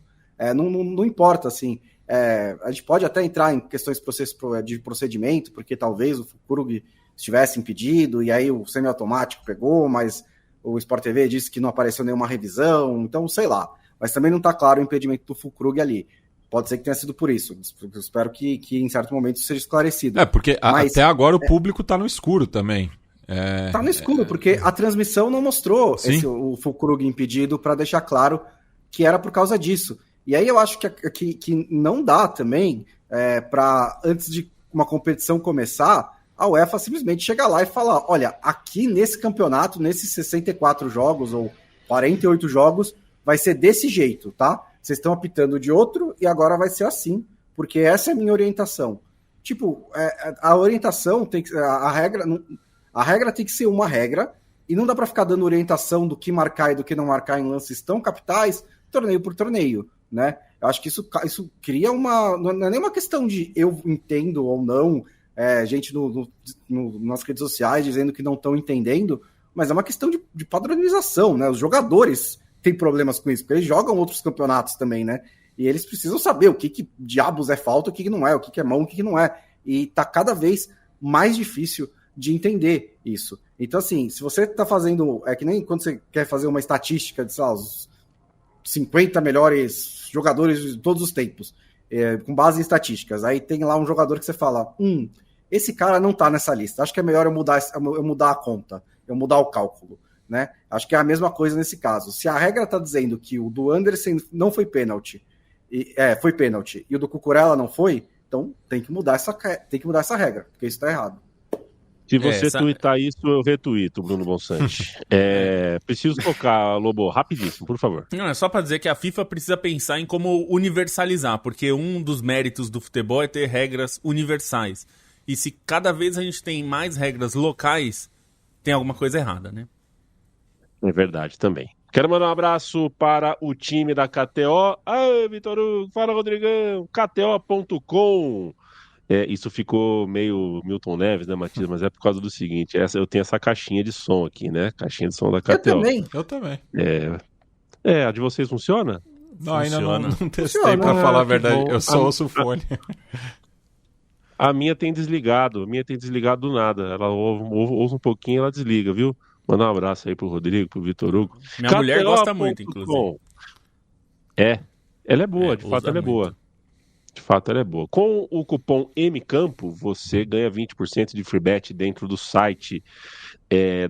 Não importa, assim, a gente pode até entrar em questões de procedimento, porque talvez o Füllkrug estivesse impedido, e aí o semiautomático pegou, mas o Sport TV disse que não apareceu nenhuma revisão, então, sei lá. Mas também não está claro o impedimento do Füllkrug ali. Pode ser que tenha sido por isso. Eu espero que em certo momento isso seja esclarecido. Porque até agora o público está no escuro também. Está no escuro, porque a transmissão não mostrou o Füllkrug impedido para deixar claro que era por causa disso. E aí eu acho que não dá também para, antes de uma competição começar, a UEFA simplesmente chegar lá e falar, olha, aqui nesse campeonato, nesses 64 jogos ou 48 jogos, vai ser desse jeito, tá? Vocês estão apitando de outro e agora vai ser assim, porque essa é a minha orientação. Tipo, a orientação tem que... A regra tem que ser uma regra e não dá para ficar dando orientação do que marcar e do que não marcar em lances tão capitais, torneio por torneio, né? Eu acho que isso cria uma... Não é nem uma questão de eu entendo ou não, gente nas redes sociais dizendo que não estão entendendo, mas é uma questão de padronização, né? Os jogadores têm problemas com isso, porque eles jogam outros campeonatos também, né? E eles precisam saber o que diabos é falta, o que não é, o que é mão, o que não é. E tá cada vez mais difícil de entender isso. Então, assim, se você tá fazendo... É que nem quando você quer fazer uma estatística de, sei lá, os 50 melhores jogadores de todos os tempos, com base em estatísticas. Aí tem lá um jogador que você fala, esse cara não tá nessa lista. Acho que é melhor eu mudar a conta, eu mudar o cálculo. Né? Acho que é a mesma coisa nesse caso. Se a regra está dizendo que o do Anderson não foi pênalti, foi pênalti, e o do Cucurella não foi, então tem que mudar essa regra, porque isso está errado. Se você tuitar isso, eu retuito, Bruno Bonsante. Preciso tocar, Lobo, rapidíssimo, por favor. Não, é só para dizer que a FIFA precisa pensar em como universalizar, porque um dos méritos do futebol é ter regras universais. E se cada vez a gente tem mais regras locais, tem alguma coisa errada, né? É verdade também. Quero mandar um abraço para o time da KTO. Vitor Hugo, fala, Rodrigão. KTO.com. Isso ficou meio Milton Neves, né, Matias? Mas é por causa do seguinte: eu tenho essa caixinha de som aqui, né? Caixinha de som da KTO. Eu também. A de vocês funciona? Não, ainda não testei, Funciona. pra falar a verdade. bom. Eu só ouço o fone. A minha tem desligado. Do nada. Ela ouve um pouquinho e ela desliga, viu? Mandar um abraço aí pro Rodrigo, pro Vitor Hugo. Minha mulher gosta KTO.com. muito, inclusive. Ela é boa, de fato usa ela é muito. boa. De fato ela é boa. Com o cupom MCampo, você ganha 20% de free bet dentro do site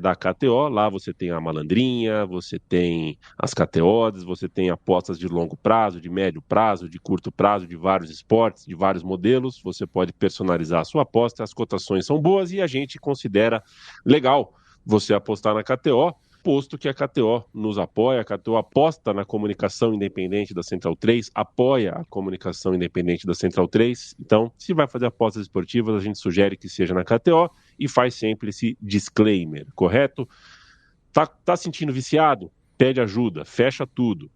da KTO. Lá você tem a malandrinha, você tem as KTOs, você tem apostas de longo prazo, de médio prazo, de curto prazo, de vários esportes, de vários modelos. Você pode personalizar a sua aposta, as cotações são boas e a gente considera legal você apostar na KTO, posto que a KTO nos apoia, a KTO aposta na comunicação independente da Central 3, apoia a comunicação independente da Central 3. Então, se vai fazer apostas esportivas, a gente sugere que seja na KTO e faz sempre esse disclaimer, correto? Tá sentindo viciado? Pede ajuda, fecha tudo.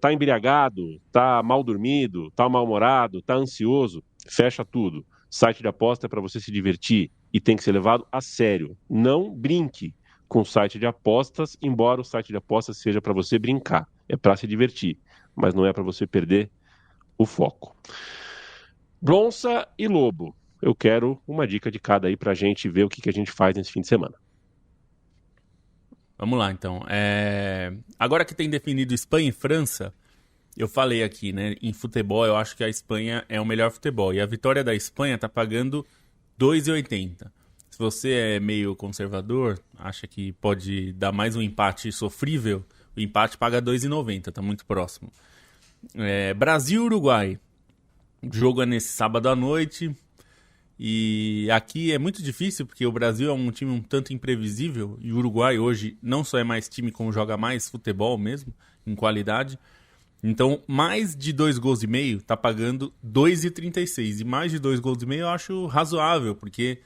Tá embriagado? Tá mal dormido? Tá mal-humorado? Tá ansioso? Fecha tudo. Site de aposta é para você se divertir e tem que ser levado a sério. Não brinque com o site de apostas, embora o site de apostas seja para você brincar. É para se divertir, mas não é para você perder o foco. Bronça e Lobo. Eu quero uma dica de cada aí para a gente ver o que a gente faz nesse fim de semana. Vamos lá, então. Agora que tem definido Espanha e França, eu falei aqui, né? Em futebol, eu acho que a Espanha é o melhor futebol. E a vitória da Espanha tá pagando 2,80. Se você é meio conservador, acha que pode dar mais um empate sofrível, o empate paga 2,90, tá muito próximo. Brasil e Uruguai. O jogo é nesse sábado à noite. E aqui é muito difícil, porque o Brasil é um time um tanto imprevisível. E o Uruguai hoje não só é mais time como joga mais futebol mesmo, em qualidade. Então, mais de 2,5 gols tá pagando 2,36. E mais de 2,5 gols eu acho razoável, porque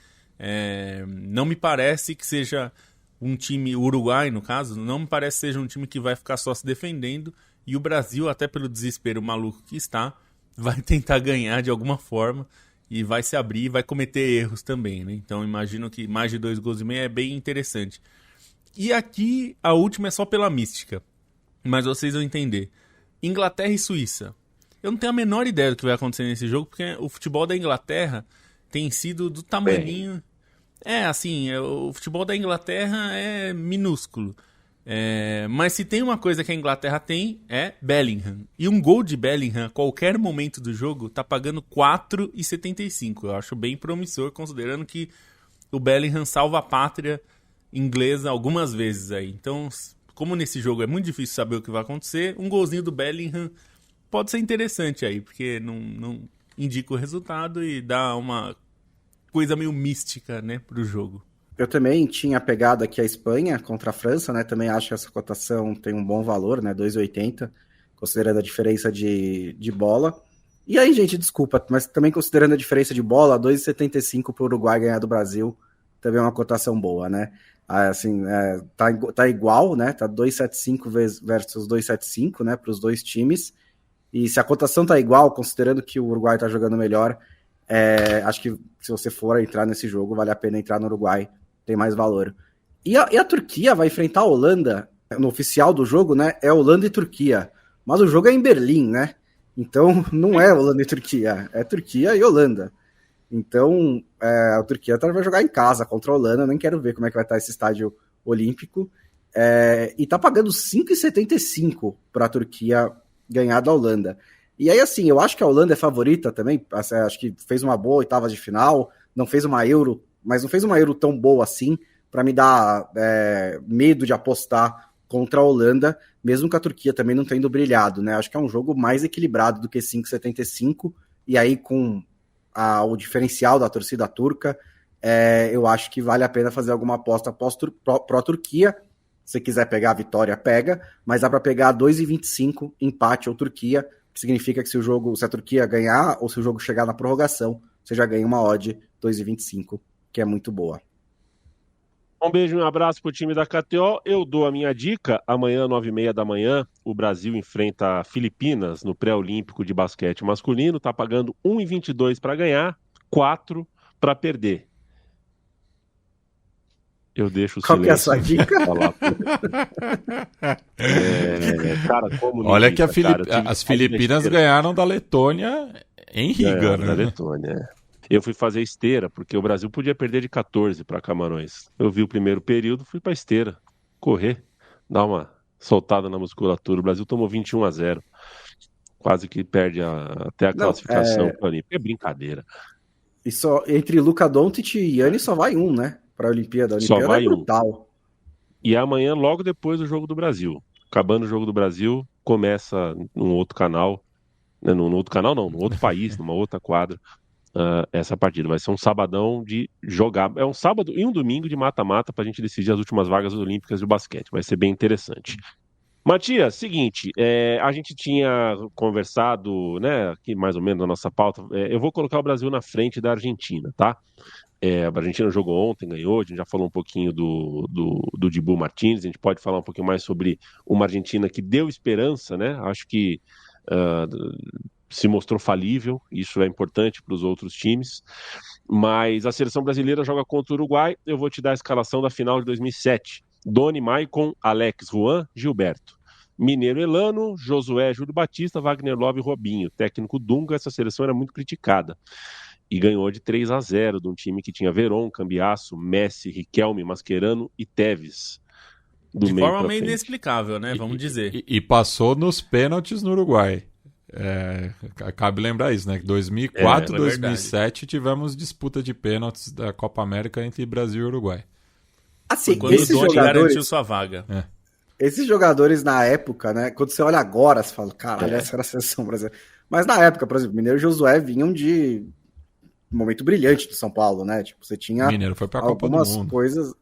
não me parece que seja um time, o Uruguai no caso, não me parece que seja um time que vai ficar só se defendendo. E o Brasil, até pelo desespero maluco que está, vai tentar ganhar de alguma forma e vai se abrir e vai cometer erros também, né? Então, imagino que mais de 2,5 gols é bem interessante. E aqui, a última é só pela mística, mas vocês vão entender. Inglaterra e Suíça. Eu não tenho a menor ideia do que vai acontecer nesse jogo, porque o futebol da Inglaterra tem sido do tamaninho... o futebol da Inglaterra é minúsculo. Mas se tem uma coisa que a Inglaterra tem, é Bellingham. E um gol de Bellingham, a qualquer momento do jogo, tá pagando 4,75. Eu acho bem promissor, considerando que o Bellingham salva a pátria inglesa algumas vezes aí. Então, como nesse jogo é muito difícil saber o que vai acontecer, um golzinho do Bellingham pode ser interessante aí, porque não indica o resultado e dá uma coisa meio mística, né, pro jogo. Eu também tinha pegado aqui a Espanha contra a França, né? Também acho que essa cotação tem um bom valor, né? 2,80, considerando a diferença de bola. E aí, gente, desculpa, mas também considerando a diferença de bola, 2,75 para o Uruguai ganhar do Brasil, também é uma cotação boa, né? Assim, tá igual, né? Tá 2,75 versus 2,75, né? Para os dois times. E se a cotação tá igual, considerando que o Uruguai tá jogando melhor, acho que se você for entrar nesse jogo, vale a pena entrar no Uruguai, tem mais valor. E a Turquia vai enfrentar a Holanda, no oficial do jogo, né? É Holanda e Turquia. Mas o jogo é em Berlim, né? Então não é Holanda e Turquia, é Turquia e Holanda. Então a Turquia vai jogar em casa contra a Holanda, eu nem quero ver como é que vai estar esse estádio olímpico. E tá pagando 5,75 para a Turquia ganhar da Holanda. E aí, assim, eu acho que a Holanda é favorita também, acho que fez uma boa oitava de final, não fez uma Euro, mas não fez uma Euro tão boa assim, para me dar medo de apostar contra a Holanda, mesmo que a Turquia também não tendo brilhado, né? Acho que é um jogo mais equilibrado do que 5,75, e aí com o diferencial da torcida turca, eu acho que vale a pena fazer alguma aposta pró-Turquia. Se quiser pegar a vitória, pega, mas dá para pegar 2,25, empate ou Turquia, que significa que se a Turquia ganhar ou se o jogo chegar na prorrogação, você já ganha uma odd 2,25, que é muito boa. Um beijo e um abraço pro time da KTO. Eu dou a minha dica. Amanhã, 9h30 da manhã, o Brasil enfrenta Filipinas no pré-olímpico de basquete masculino. Tá pagando 1,22 para ganhar, 4 para perder. Eu deixo o Qual que é a silêncio sua dica? falar. Cara, como me Olha que irrita, cara, eu tive as que fazer Filipinas esteira. ganharam da Letônia em Riga, Ganharam da né? Letônia. Eu fui fazer esteira, porque o Brasil podia perder de 14 para Camarões. Eu vi o primeiro período, fui para esteira, correr, dar uma soltada na musculatura. O Brasil tomou 21-0. Quase que perde até a Não, classificação para a Olimpíada. É brincadeira. e só, entre Luka Doncic e Yannis só vai um, né? Para a Olimpíada. A Só Olimpíada vai é um. brutal. E amanhã, logo depois do Jogo do Brasil. Acabando o Jogo do Brasil, começa num outro canal. Né, num outro canal não, num outro país, numa outra quadra. Essa partida. Vai ser um sabadão de jogar. É um sábado e um domingo de mata-mata para a gente decidir as últimas vagas olímpicas de basquete. Vai ser bem interessante. Matias, seguinte, a gente tinha conversado, né, aqui mais ou menos na nossa pauta, eu vou colocar o Brasil na frente da Argentina, tá? A Argentina jogou ontem, ganhou, a gente já falou um pouquinho do Dibu Martínez, a gente pode falar um pouquinho mais sobre uma Argentina que deu esperança, né? Acho que se mostrou falível, isso é importante para os outros times, mas a seleção brasileira joga contra o Uruguai. Eu vou te dar a escalação da final de 2007. Doni, Maicon, Alex, Juan, Gilberto. Mineiro, Elano, Josué, Júlio Batista, Wagner Love e Robinho. Técnico Dunga. Essa seleção era muito criticada e ganhou de 3-0 de um time que tinha Veron, Cambiasso, Messi, Riquelme, Mascherano e Teves. De forma meio inexplicável, né? Vamos dizer. E passou nos pênaltis no Uruguai. Cabe lembrar isso, né? 2004, 2007 tivemos disputa de pênaltis da Copa América entre Brasil e Uruguai. Assim, quando o Doni garantiu sua vaga. Esses jogadores na época, né? Quando você olha agora, você fala, caralho, essa era a seleção brasileira. Mas na época, por exemplo, Mineiro e Josué vinham de um momento brilhante do São Paulo, né? Tipo, você tinha Mineiro foi pra Copa do Mundo. Coisas.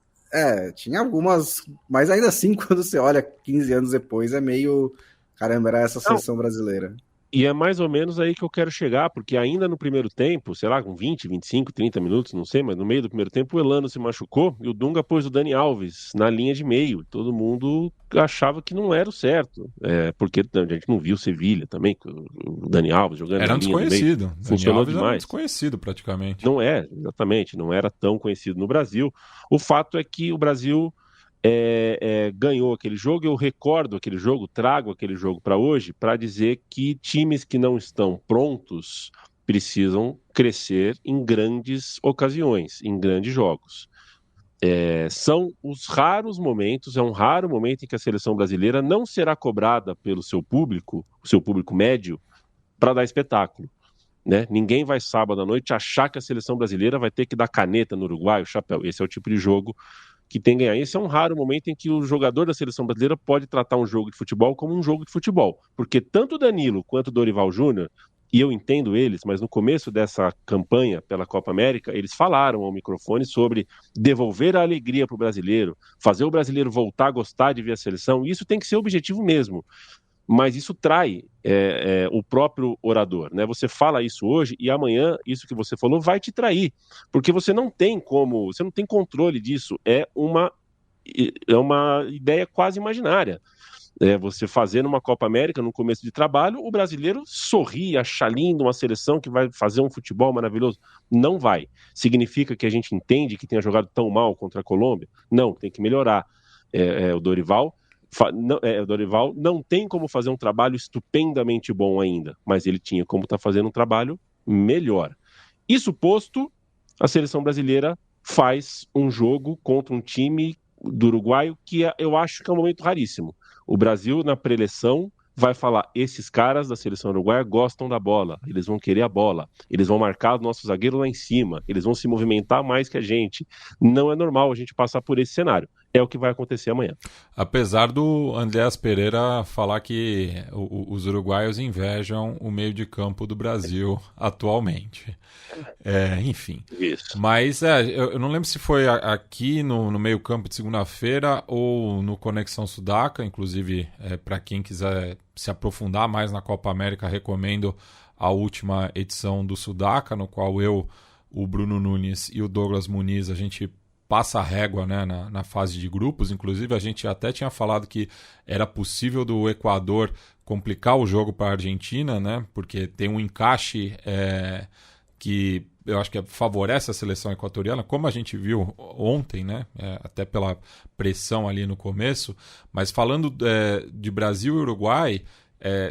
Tinha algumas. Mas ainda assim, quando você olha 15 anos depois, é meio. Caramba, era essa seleção brasileira. E é mais ou menos aí que eu quero chegar, porque ainda no primeiro tempo, sei lá, com 20, 25, 30 minutos, não sei, mas no meio do primeiro tempo o Elano se machucou e o Dunga pôs o Dani Alves na linha de meio. Todo mundo achava que não era o certo, porque a gente não viu o Sevilha também, o Dani Alves jogando era na linha desconhecido. do meio. Funcionou Alves demais. Era desconhecido praticamente. Não exatamente, não era tão conhecido no Brasil. O fato é que o Brasil ganhou aquele jogo. Eu recordo aquele jogo, trago aquele jogo para hoje, para dizer que times que não estão prontos precisam crescer em grandes ocasiões, em grandes jogos. São os raros momentos, é um raro momento em que a seleção brasileira não será cobrada pelo seu público, o seu público médio, para dar espetáculo. Né? Ninguém vai sábado à noite achar que a seleção brasileira vai ter que dar caneta no Uruguai, o chapéu. Esse é o tipo de jogo que tem que ganhar. Esse é um raro momento em que o jogador da seleção brasileira pode tratar um jogo de futebol como um jogo de futebol, porque tanto o Danilo quanto o Dorival Júnior, e eu entendo eles, mas no começo dessa campanha pela Copa América, eles falaram ao microfone sobre devolver a alegria para o brasileiro, fazer o brasileiro voltar a gostar de ver a seleção, e isso tem que ser o objetivo mesmo. Mas isso trai o próprio orador, né? Você fala isso hoje e amanhã isso que você falou vai te trair, porque você não tem controle disso. É uma ideia quase imaginária. Você fazer numa Copa América, no começo de trabalho, o brasileiro sorri, acha lindo uma seleção que vai fazer um futebol maravilhoso. Não vai. Significa que a gente entende que tenha jogado tão mal contra a Colômbia? Não, tem que melhorar. O Dorival não tem como fazer um trabalho estupendamente bom ainda, mas ele tinha como estar fazendo um trabalho melhor. Isso posto, a seleção brasileira faz um jogo contra um time do Uruguai que eu acho que é um momento raríssimo. O Brasil, na preleção, vai falar, esses caras da seleção uruguaia gostam da bola, eles vão querer a bola, eles vão marcar o nosso zagueiro lá em cima, eles vão se movimentar mais que a gente. Não é normal a gente passar por esse cenário. É o que vai acontecer amanhã. Apesar do Andreas Pereira falar que os uruguaios invejam o meio de campo do Brasil atualmente. Enfim. Isso. Mas eu não lembro se foi aqui no meio campo de segunda-feira ou no Conexão Sudaca. Inclusive, para quem quiser se aprofundar mais na Copa América, recomendo a última edição do Sudaca, no qual eu, o Bruno Nunes e o Douglas Muniz, a gente passa a régua, né, na fase de grupos. Inclusive, a gente até tinha falado que era possível do Equador complicar o jogo para a Argentina, né, porque tem um encaixe que eu acho que favorece a seleção equatoriana, como a gente viu ontem, né, até pela pressão ali no começo. Mas falando de Brasil e Uruguai,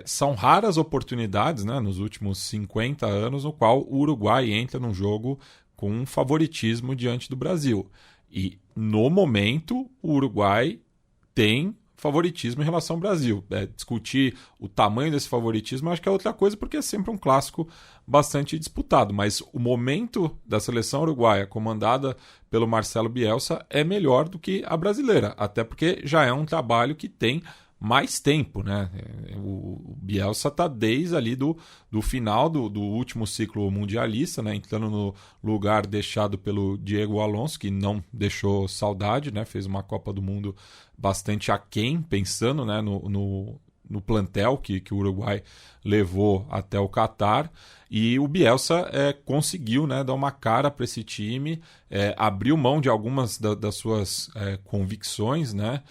são raras oportunidades, né, nos últimos 50 anos no qual o Uruguai entra num jogo com um favoritismo diante do Brasil. E, no momento, o Uruguai tem favoritismo em relação ao Brasil. Discutir o tamanho desse favoritismo acho que é outra coisa, porque é sempre um clássico bastante disputado. Mas o momento da seleção uruguaia, comandada pelo Marcelo Bielsa, é melhor do que a brasileira, até porque já é um trabalho que tem mais tempo, né? O Bielsa está desde ali do final do último ciclo mundialista, né? Entrando no lugar deixado pelo Diego Alonso, que não deixou saudade, né? Fez uma Copa do Mundo bastante aquém, pensando, né, no plantel que o Uruguai levou até o Catar. E o Bielsa conseguiu, né, dar uma cara para esse time, abriu mão de algumas das suas convicções, né,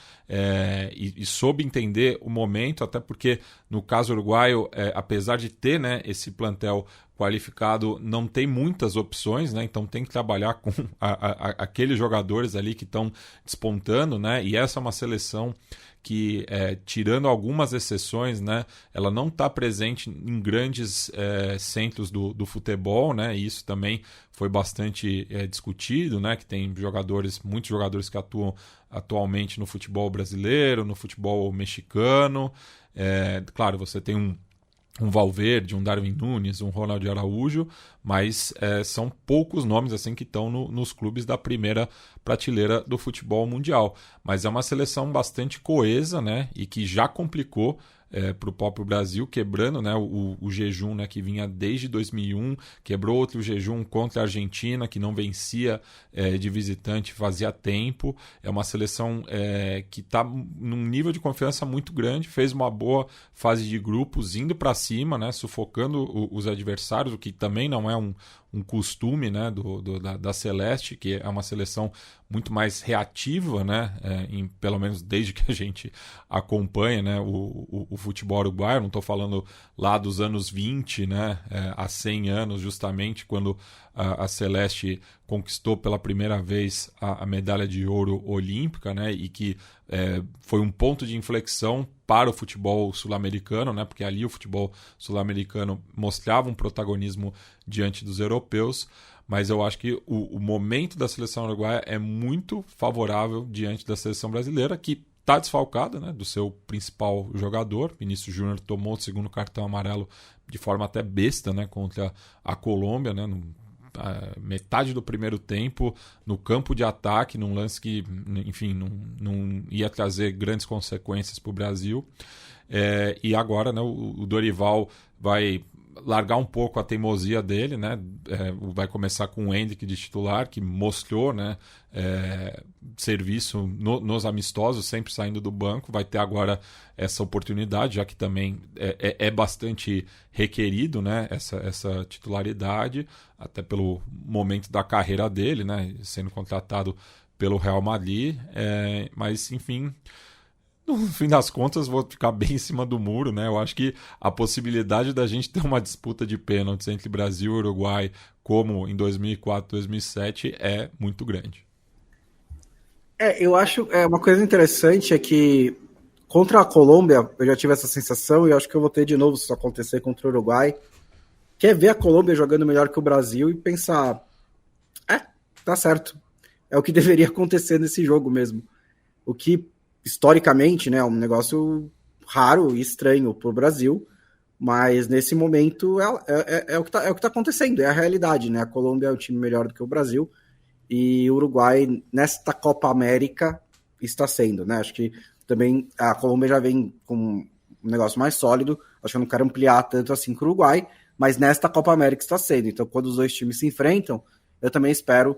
e soube entender o momento, até porque no caso uruguaio, apesar de ter, né, esse plantel qualificado, não tem muitas opções, né, então tem que trabalhar com aqueles jogadores ali que estão despontando, né, e essa é uma seleção que, tirando algumas exceções, né, ela não está presente em grandes centros do futebol, né, e isso também foi bastante discutido, né, que tem muitos jogadores que atuam atualmente no futebol brasileiro, no futebol mexicano. Claro, você tem um Valverde, um Darwin Núñez, um Ronald Araújo, mas são poucos nomes assim que estão nos clubes da primeira prateleira do futebol mundial. Mas é uma seleção bastante coesa, né, e que já complicou para o próprio Brasil, quebrando, né, o jejum, né, que vinha desde 2001, quebrou outro jejum contra a Argentina, que não vencia de visitante fazia tempo. É uma seleção que está num nível de confiança muito grande, fez uma boa fase de grupos, indo para cima, né, sufocando os adversários, o que também não é um costume, né, da Celeste, que é uma seleção muito mais reativa, né, pelo menos desde que a gente acompanha, né, o futebol uruguaio. Não estou falando lá dos anos 20, né, há 100 anos, justamente quando a Celeste conquistou pela primeira vez a medalha de ouro olímpica, né, e que foi um ponto de inflexão para o futebol sul-americano, né, porque ali o futebol sul-americano mostrava um protagonismo diante dos europeus. Mas eu acho que o momento da seleção uruguaia é muito favorável diante da seleção brasileira, que está desfalcada, né, do seu principal jogador. Vinícius Júnior tomou o segundo cartão amarelo de forma até besta, né, contra a Colômbia, né, metade do primeiro tempo, no campo de ataque, num lance que, enfim, não ia trazer grandes consequências para o Brasil. E agora, né, o Dorival vai largar um pouco a teimosia dele, né? Vai começar com o Endrick de titular, que mostrou, né, serviço nos amistosos, sempre saindo do banco. Vai ter agora essa oportunidade, já que também é bastante requerido, né, essa titularidade, até pelo momento da carreira dele, né, sendo contratado pelo Real Madrid. Mas, enfim, no fim das contas, vou ficar bem em cima do muro, né? Eu acho que a possibilidade da gente ter uma disputa de pênaltis entre Brasil e Uruguai, como em 2004, 2007, é muito grande. Eu acho uma coisa interessante é que contra a Colômbia, eu já tive essa sensação e eu acho que eu vou ter de novo se isso acontecer contra o Uruguai, que é ver a Colômbia jogando melhor que o Brasil e pensar, tá certo, é o que deveria acontecer nesse jogo mesmo. O que historicamente, né, é um negócio raro e estranho para o Brasil, mas nesse momento é o que está acontecendo, é a realidade, né? A Colômbia é um time melhor do que o Brasil e o Uruguai, nesta Copa América, está sendo, né? Acho que também a Colômbia já vem com um negócio mais sólido, acho que eu não quero ampliar tanto assim com o Uruguai, mas nesta Copa América está sendo. Então, quando os dois times se enfrentam, eu também espero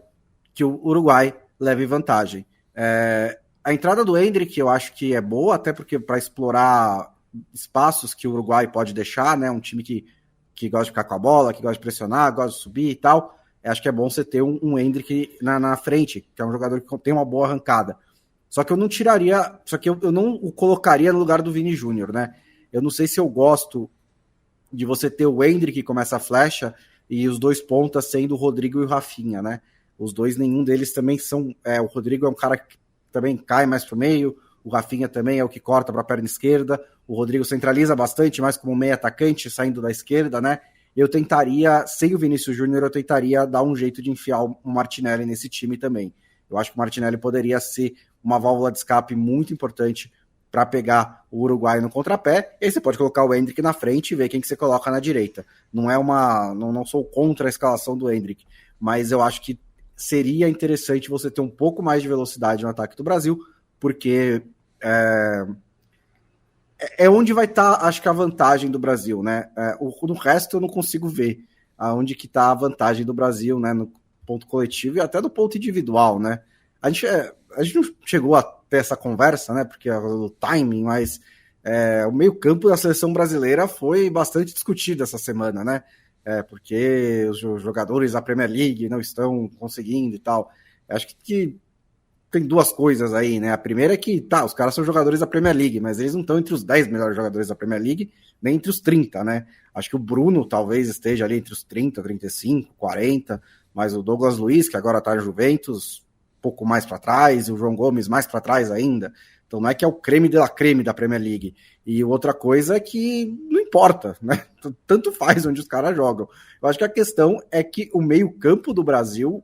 que o Uruguai leve vantagem. A entrada do Endrick eu acho que é boa, até porque para explorar espaços que o Uruguai pode deixar, né? Um time que gosta de ficar com a bola, que gosta de pressionar, gosta de subir e tal. acho que é bom você ter um Endrick na frente, que é um jogador que tem uma boa arrancada. Só que eu não tiraria, só que eu não o colocaria no lugar do Vini Júnior, né? Eu não sei se eu gosto de você ter o Endrick como essa flecha e os dois pontas sendo o Rodrigo e o Rafinha, né? Os dois, nenhum deles também são... o Rodrigo é um cara que também cai mais pro meio, o Rafinha também é o que corta para a perna esquerda, o Rodrigo centraliza bastante, mais como meio atacante, saindo da esquerda, né? Eu tentaria, sem o Vinícius Júnior, eu tentaria dar um jeito de enfiar o Martinelli nesse time também. Eu acho que o Martinelli poderia ser uma válvula de escape muito importante para pegar o Uruguai no contrapé, e aí você pode colocar o Endrick na frente e ver quem que você coloca na direita. Não sou contra a escalação do Endrick, mas eu acho que seria interessante você ter um pouco mais de velocidade no ataque do Brasil, porque é onde vai estar, acho que a vantagem do Brasil, né? No resto eu não consigo ver aonde que está a vantagem do Brasil, né? No ponto coletivo e até no ponto individual, né? A gente não chegou a ter essa conversa, né? Porque o timing, mas o meio-campo da seleção brasileira foi bastante discutido essa semana, né? Porque os jogadores da Premier League não estão conseguindo e tal. Acho que tem duas coisas aí, né? A primeira é que, os caras são jogadores da Premier League, mas eles não estão entre os 10 melhores jogadores da Premier League, nem entre os 30, né? Acho que o Bruno talvez esteja ali entre os 30, 35, 40, mas o Douglas Luiz, que agora tá no Juventus, um pouco mais para trás, e o João Gomes mais para trás ainda. Então não é que é o creme de la creme da Premier League. E outra coisa é que não importa, né? Tanto faz onde os caras jogam. Eu acho que a questão é que o meio-campo do Brasil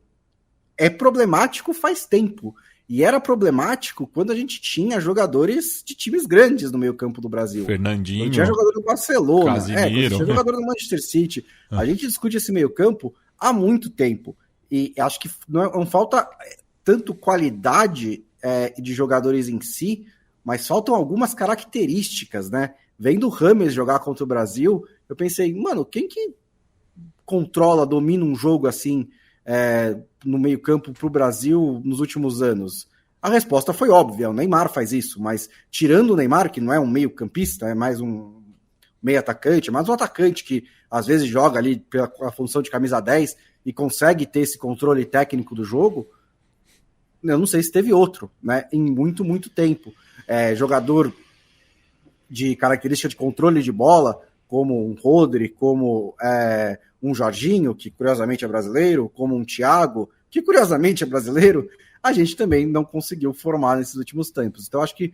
é problemático faz tempo. E era problemático quando a gente tinha jogadores de times grandes no meio-campo do Brasil. Fernandinho. Tinha jogador do Barcelona, Casimiro. tinha jogador do Manchester City. A gente discute esse meio-campo há muito tempo. E acho que não falta tanto qualidade de jogadores em si, mas faltam algumas características, né? Vendo o Rames jogar contra o Brasil, eu pensei, mano, quem que domina um jogo assim no meio-campo para o Brasil nos últimos anos? A resposta foi óbvia, o Neymar faz isso, mas tirando o Neymar, que não é um meio-campista, é mais um meio-atacante, mais um atacante que às vezes joga ali pela função de camisa 10 e consegue ter esse controle técnico do jogo, eu não sei se teve outro, né? Em muito, muito tempo. Jogador de característica de controle de bola, como um Rodri, como um Jorginho, que curiosamente é brasileiro, como um Thiago, que curiosamente é brasileiro, a gente também não conseguiu formar nesses últimos tempos. Então, acho que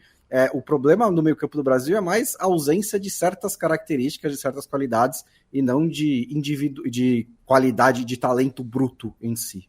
o problema no meio-campo do Brasil é mais a ausência de certas características, de certas qualidades, e não de qualidade de talento bruto em si.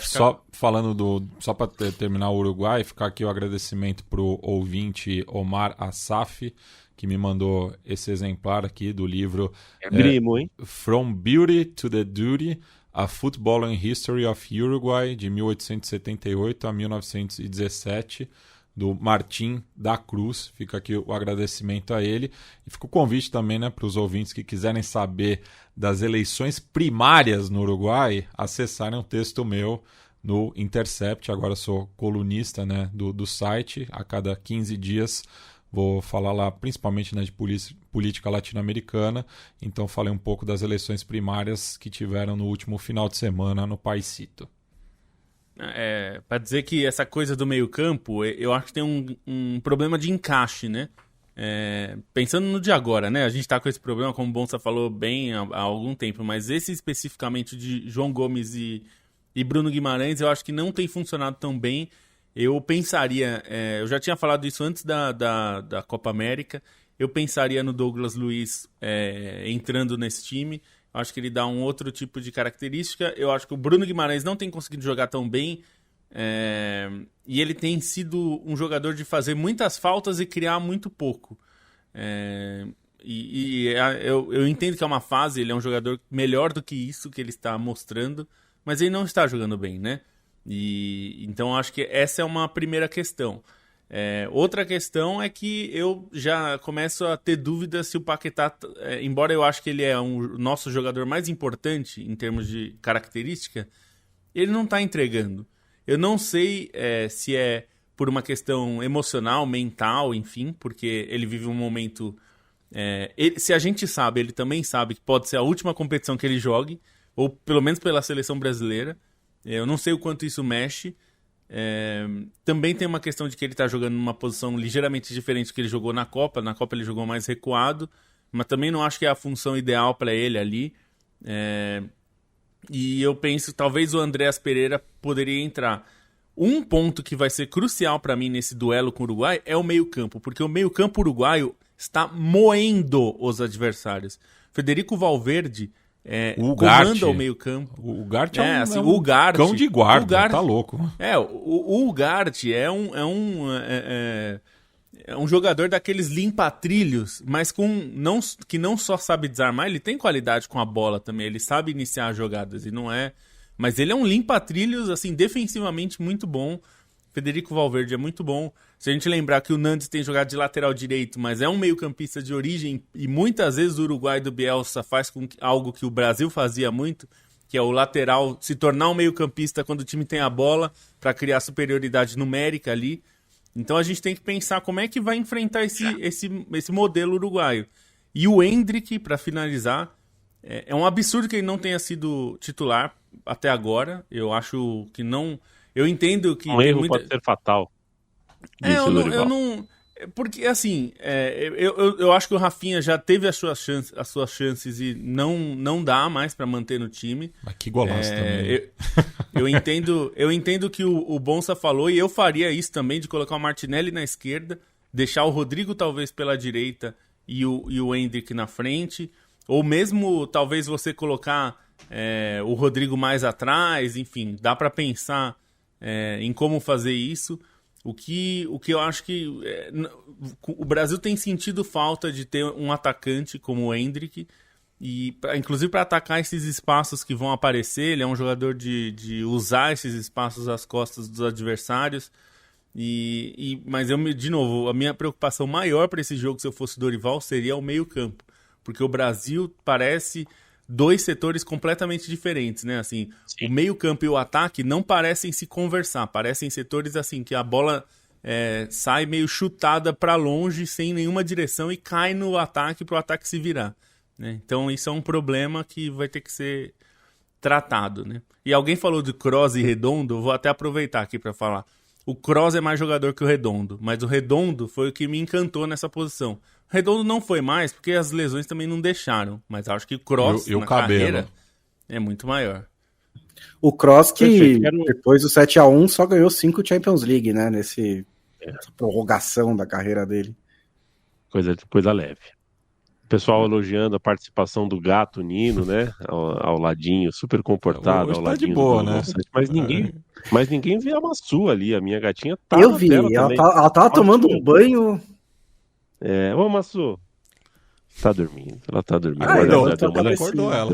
Só para terminar o Uruguai, ficar aqui o agradecimento para o ouvinte Omar Assaf, que me mandou esse exemplar aqui do livro Grimo, hein? From Beauty to the Duty, A Football and History of Uruguay, de 1878 a 1917, do Martim da Cruz. Fica aqui o agradecimento a ele. E fica o convite também, né, para os ouvintes que quiserem saber das eleições primárias no Uruguai, acessarem um texto meu no Intercept. Agora eu sou colunista, né, do site. A cada 15 dias vou falar lá principalmente, né, de política latino-americana. Então falei um pouco das eleições primárias que tiveram no último final de semana no Paisito. Para dizer que essa coisa do meio-campo, eu acho que tem um problema de encaixe, né? Pensando no de agora, né? A gente tá com esse problema, como o Bonsa falou bem há algum tempo, mas esse especificamente de João Gomes e Bruno Guimarães, eu acho que não tem funcionado tão bem. Eu pensaria, eu já tinha falado isso antes da Copa América, eu pensaria no Douglas Luiz entrando nesse time. Acho que ele dá um outro tipo de característica. Eu acho que o Bruno Guimarães não tem conseguido jogar tão bem. E ele tem sido um jogador de fazer muitas faltas e criar muito pouco. Eu entendo que é uma fase, ele é um jogador melhor do que isso que ele está mostrando, mas ele não está jogando bem, né? Então acho que essa é uma primeira questão. Outra questão é que eu já começo a ter dúvidas se o Paquetá, embora eu acho que ele é o nosso jogador mais importante em termos de característica, ele não está entregando. Eu não sei se é por uma questão emocional, mental, enfim, porque ele vive um momento... se a gente sabe, ele também sabe que pode ser a última competição que ele jogue, ou pelo menos pela seleção brasileira. Eu não sei o quanto isso mexe. Também tem uma questão de que ele está jogando numa posição ligeiramente diferente do que ele jogou na Copa. Na Copa ele jogou mais recuado, mas também não acho que é a função ideal para ele ali. E eu penso que talvez o Andréas Pereira poderia entrar. Um ponto que vai ser crucial para mim nesse duelo com o Uruguai é o meio-campo, porque o meio-campo uruguaio está moendo os adversários. Federico Valverde comanda o meio-campo. O Ugarte o Ugarte, cão de guarda, tá louco. O Ugarte é um jogador daqueles limpa-trilhos, mas que não só sabe desarmar, ele tem qualidade com a bola também, ele sabe iniciar jogadas, e não é... Mas ele é um limpa-trilhos, assim, defensivamente muito bom. Federico Valverde é muito bom. Se a gente lembrar que o Nantes tem jogado de lateral direito, mas é um meio-campista de origem, e muitas vezes o Uruguai do Bielsa faz algo que o Brasil fazia muito, que é o lateral se tornar um meio-campista quando o time tem a bola, para criar superioridade numérica ali. Então a gente tem que pensar como é que vai enfrentar esse modelo uruguaio. E o Endrick, para finalizar, é um absurdo que ele não tenha sido titular até agora. Eu acho que não... Eu entendo que... Um erro pode ser fatal. Eu não... Porque, assim, eu acho que o Rafinha já teve as suas chances e não dá mais para manter no time. Mas que golaço também. Eu entendo que o Bonsa falou, e eu faria isso também, de colocar o Martinelli na esquerda, deixar o Rodrigo talvez pela direita e o Endrick na frente, ou mesmo talvez você colocar o Rodrigo mais atrás, enfim, dá para pensar em como fazer isso. O que eu acho que o Brasil tem sentido falta de ter um atacante como o Endrick, e inclusive para atacar esses espaços que vão aparecer. Ele é um jogador de usar esses espaços às costas dos adversários. Mas de novo, a minha preocupação maior para esse jogo, se eu fosse Dorival, seria o meio-campo, porque o Brasil parece dois setores completamente diferentes, né? Assim, o meio-campo e o ataque não parecem se conversar, parecem setores assim que a bola sai meio chutada para longe, sem nenhuma direção, e cai no ataque para o ataque se virar, né? Então isso é um problema que vai ter que ser tratado, né? E alguém falou de Kroos e Redondo, eu vou até aproveitar aqui para falar. O Kroos é mais jogador que o Redondo, mas o Redondo foi o que me encantou nessa posição. O Redondo não foi mais, porque as lesões também não deixaram. Mas acho que o Kroos na carreira é muito maior. O Kroos que depois do 7-1 só ganhou 5 Champions League, né? Nessa prorrogação da carreira dele. Coisa leve. O pessoal elogiando a participação do gato Nino, né? Ao ladinho, super comportado. Hoje ao tá ladinho de boa, né? Mas ninguém vê a Massu ali. A minha gatinha tá. Eu vi, ela tava tomando um banho. Ô Massu, tá dormindo. Ela tá dormindo. Acordou ela.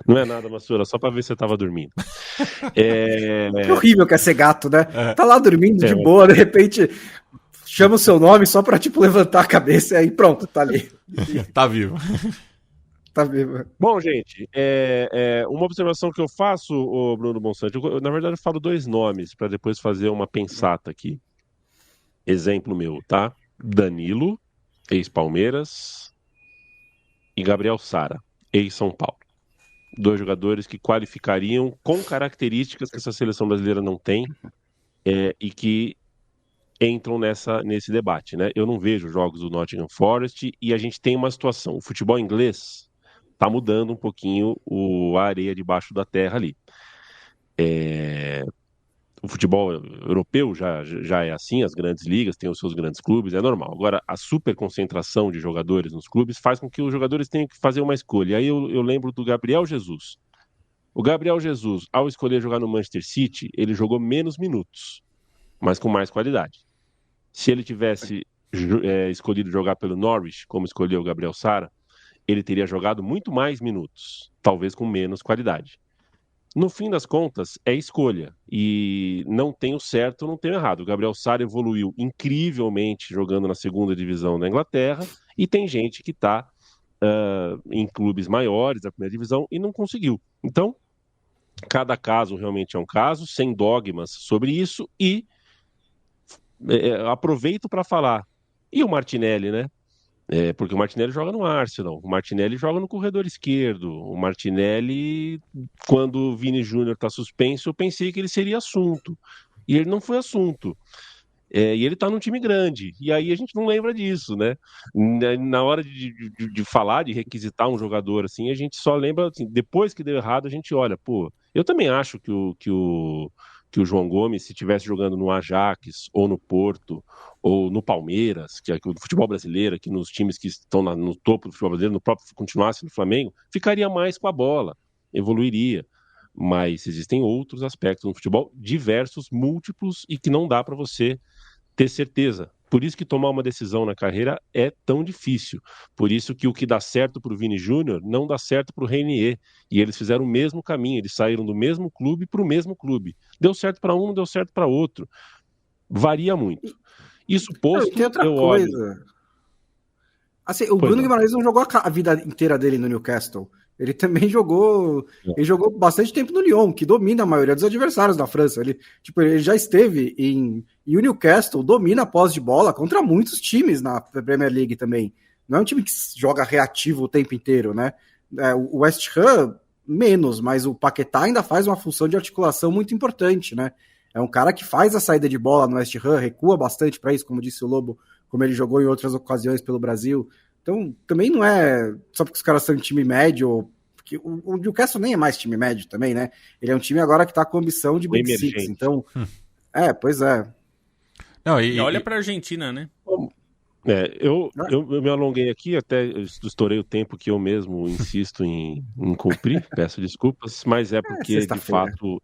Não é nada, Massu, era só pra ver se você tava dormindo. Que horrível que é ser gato, né? Tá lá dormindo de boa, de repente chama o seu nome só pra, tipo, levantar a cabeça e aí pronto, tá ali. Tá vivo. Tá vivo. Bom, gente, uma observação que eu faço, o Bruno Bonsante, na verdade eu falo 2 nomes pra depois fazer uma pensata aqui. Exemplo meu, tá? Danilo, ex-Palmeiras, e Gabriel Sara, ex-São Paulo. 2 jogadores que qualificariam com características que essa seleção brasileira não tem, e que entram nesse debate, né? Eu não vejo jogos do Nottingham Forest, e a gente tem uma situação. O futebol inglês está mudando um pouquinho a areia debaixo da terra ali. O futebol europeu já é assim, as grandes ligas têm os seus grandes clubes, é normal. Agora, a super concentração de jogadores nos clubes faz com que os jogadores tenham que fazer uma escolha. E aí eu lembro do Gabriel Jesus. O Gabriel Jesus, ao escolher jogar no Manchester City, ele jogou menos minutos, mas com mais qualidade. Se ele tivesse escolhido jogar pelo Norwich, como escolheu o Gabriel Sara, ele teria jogado muito mais minutos, talvez com menos qualidade. No fim das contas, é escolha. E não tem o certo, não tem o errado. O Gabriel Sara evoluiu incrivelmente jogando na 2ª divisão da Inglaterra, e tem gente que está em clubes maiores da 1ª divisão e não conseguiu. Então, cada caso realmente é um caso, sem dogmas sobre isso, e aproveito para falar. E o Martinelli, né? Porque o Martinelli joga no Arsenal, o Martinelli joga no corredor esquerdo, o Martinelli, quando o Vini Júnior está suspenso, eu pensei que ele seria assunto, e ele não foi assunto. E ele está num time grande, e aí a gente não lembra disso, né? Na hora de falar, de requisitar um jogador assim, a gente só lembra, assim, depois que deu errado, a gente olha, pô, eu também acho que o João Gomes, se estivesse jogando no Ajax, ou no Porto, ou no Palmeiras, que é o futebol brasileiro, que nos times que estão no topo do futebol brasileiro, no próprio continuasse no Flamengo, ficaria mais com a bola, evoluiria. Mas existem outros aspectos no futebol, diversos, múltiplos, e que não dá para você ter certeza. Por isso que tomar uma decisão na carreira é tão difícil. Por isso que o que dá certo para o Vini Júnior não dá certo para o Reinier. E eles fizeram o mesmo caminho, eles saíram do mesmo clube para o mesmo clube. Deu certo para um, não deu certo para outro. Varia muito. Isso posto, tem outra eu coisa. olho... Assim, o Bruno Guimarães não jogou a vida inteira dele no Newcastle. Ele também jogou. Ele jogou bastante tempo no Lyon, que domina a maioria dos adversários da França. Ele já esteve em. E o Newcastle domina a posse de bola contra muitos times na Premier League também. Não é um time que joga reativo o tempo inteiro, né? O West Ham, menos, mas o Paquetá ainda faz uma função de articulação muito importante, né? É um cara que faz a saída de bola no West Ham, recua bastante para isso, como disse o Lobo, como ele jogou em outras ocasiões pelo Brasil. Então, também não é só porque os caras são time médio, porque o Newcastle nem é mais time médio também, né? Ele é um time agora que tá com ambição de Big Six, então... pois é. Não, e olha pra Argentina, né? Eu me alonguei aqui, até estourei o tempo que eu mesmo insisto em cumprir, peço desculpas, mas é porque, de fato...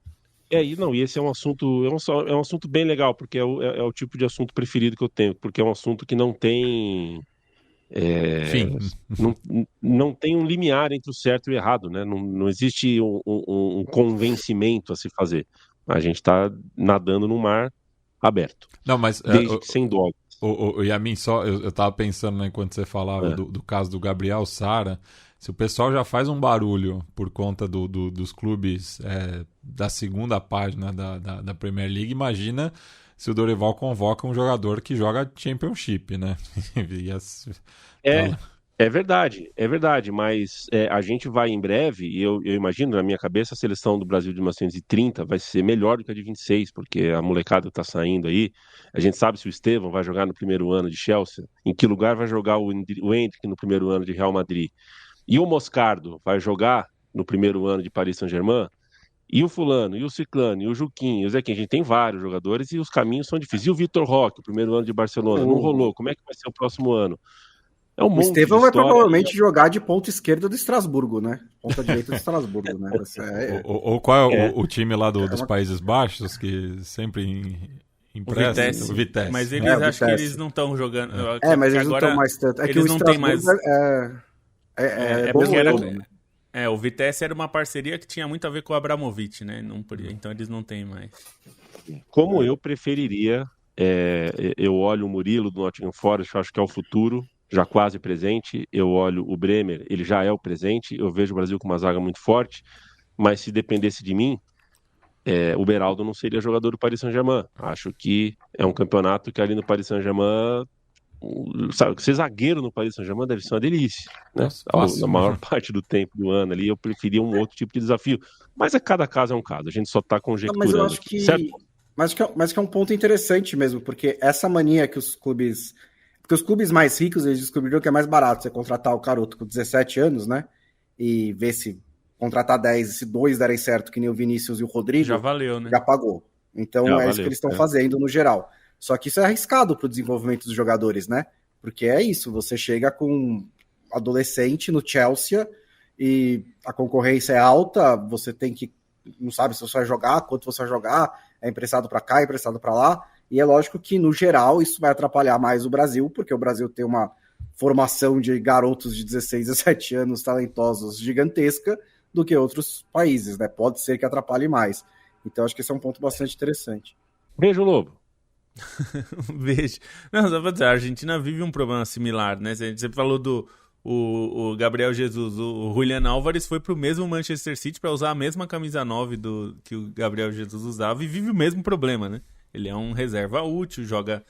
E esse é um assunto, é um assunto bem legal, porque é o tipo de assunto preferido que eu tenho, porque é um assunto que não tem... não tem um limiar entre o certo e o errado, né? Não existe um convencimento a se fazer. A gente está nadando no mar aberto. Não, mas desde que sem dogmas. E a mim só, eu tava pensando, né, enquanto você falava do caso do Gabriel Sara, se o pessoal já faz um barulho por conta dos clubes da segunda página da Premier League, imagina se o Dorival convoca um jogador que joga Championship, né? É verdade, mas a gente vai em breve, e eu imagino, na minha cabeça, a seleção do Brasil de 1930 vai ser melhor do que a de 26, porque a molecada está saindo aí, a gente sabe se o Estevão vai jogar no primeiro ano de Chelsea, em que lugar vai jogar o Endrick no primeiro ano de Real Madrid, e o Moscardo vai jogar no primeiro ano de Paris Saint-Germain, e o fulano, e o ciclano, e o Juquinho, e o Zequinha, a gente tem vários jogadores e os caminhos são difíceis. E o Vitor Roque, o primeiro ano de Barcelona, não rolou, como é que vai ser o próximo ano? O Estevão vai provavelmente jogar de ponta esquerda do Estrasburgo, né? Ponta direita do Estrasburgo, né? Ou qual é o time lá dos Países Baixos que sempre empresta? O Vitesse. Mas eles acham que eles não estão jogando. Mas eles não estão mais tanto. É que o Estrasburgo o Vitesse era uma parceria que tinha muito a ver com o Abramovich, né? Então eles não têm mais. Como eu preferiria, eu olho o Murilo do Nottingham Forest, eu acho que é o futuro, já quase presente. Eu olho o Bremer, ele já é o presente. Eu vejo o Brasil com uma zaga muito forte, mas se dependesse de mim, o Beraldo não seria jogador do Paris Saint-Germain. Acho que é um campeonato que ali no Paris Saint-Germain, sabe, ser zagueiro no Paris Saint-Germain deve ser uma delícia, né? Na maior parte do tempo do ano ali, eu preferia um outro tipo de desafio. Mas cada caso é um caso, a gente só está conjecturando. Mas eu acho que... Certo? Mas que é um ponto interessante mesmo, porque essa mania que os clubes... Porque os clubes mais ricos, eles descobriram que é mais barato você contratar o garoto com 17 anos, né? E ver se contratar 10, se 2 derem certo, que nem o Vinícius e o Rodrigo... Já valeu, né? Já pagou. Então isso que eles estão fazendo no geral. Só que isso é arriscado para o desenvolvimento dos jogadores, né? Porque é isso, você chega com um adolescente no Chelsea e a concorrência é alta, você tem que... Não sabe se você vai jogar, quanto você vai jogar, é emprestado para cá, é emprestado para lá... E é lógico que, no geral, isso vai atrapalhar mais o Brasil, porque o Brasil tem uma formação de garotos de 16, 17 anos talentosos gigantesca do que outros países, né? Pode ser que atrapalhe mais. Então, acho que esse é um ponto bastante interessante. Beijo, Lobo. Beijo. Não, só pra dizer, a Argentina vive um problema similar, né? Você falou do o Gabriel Jesus, o Julián Álvares foi pro mesmo Manchester City para usar a mesma camisa 9 que o Gabriel Jesus usava e vive o mesmo problema, né? Ele é um reserva útil, joga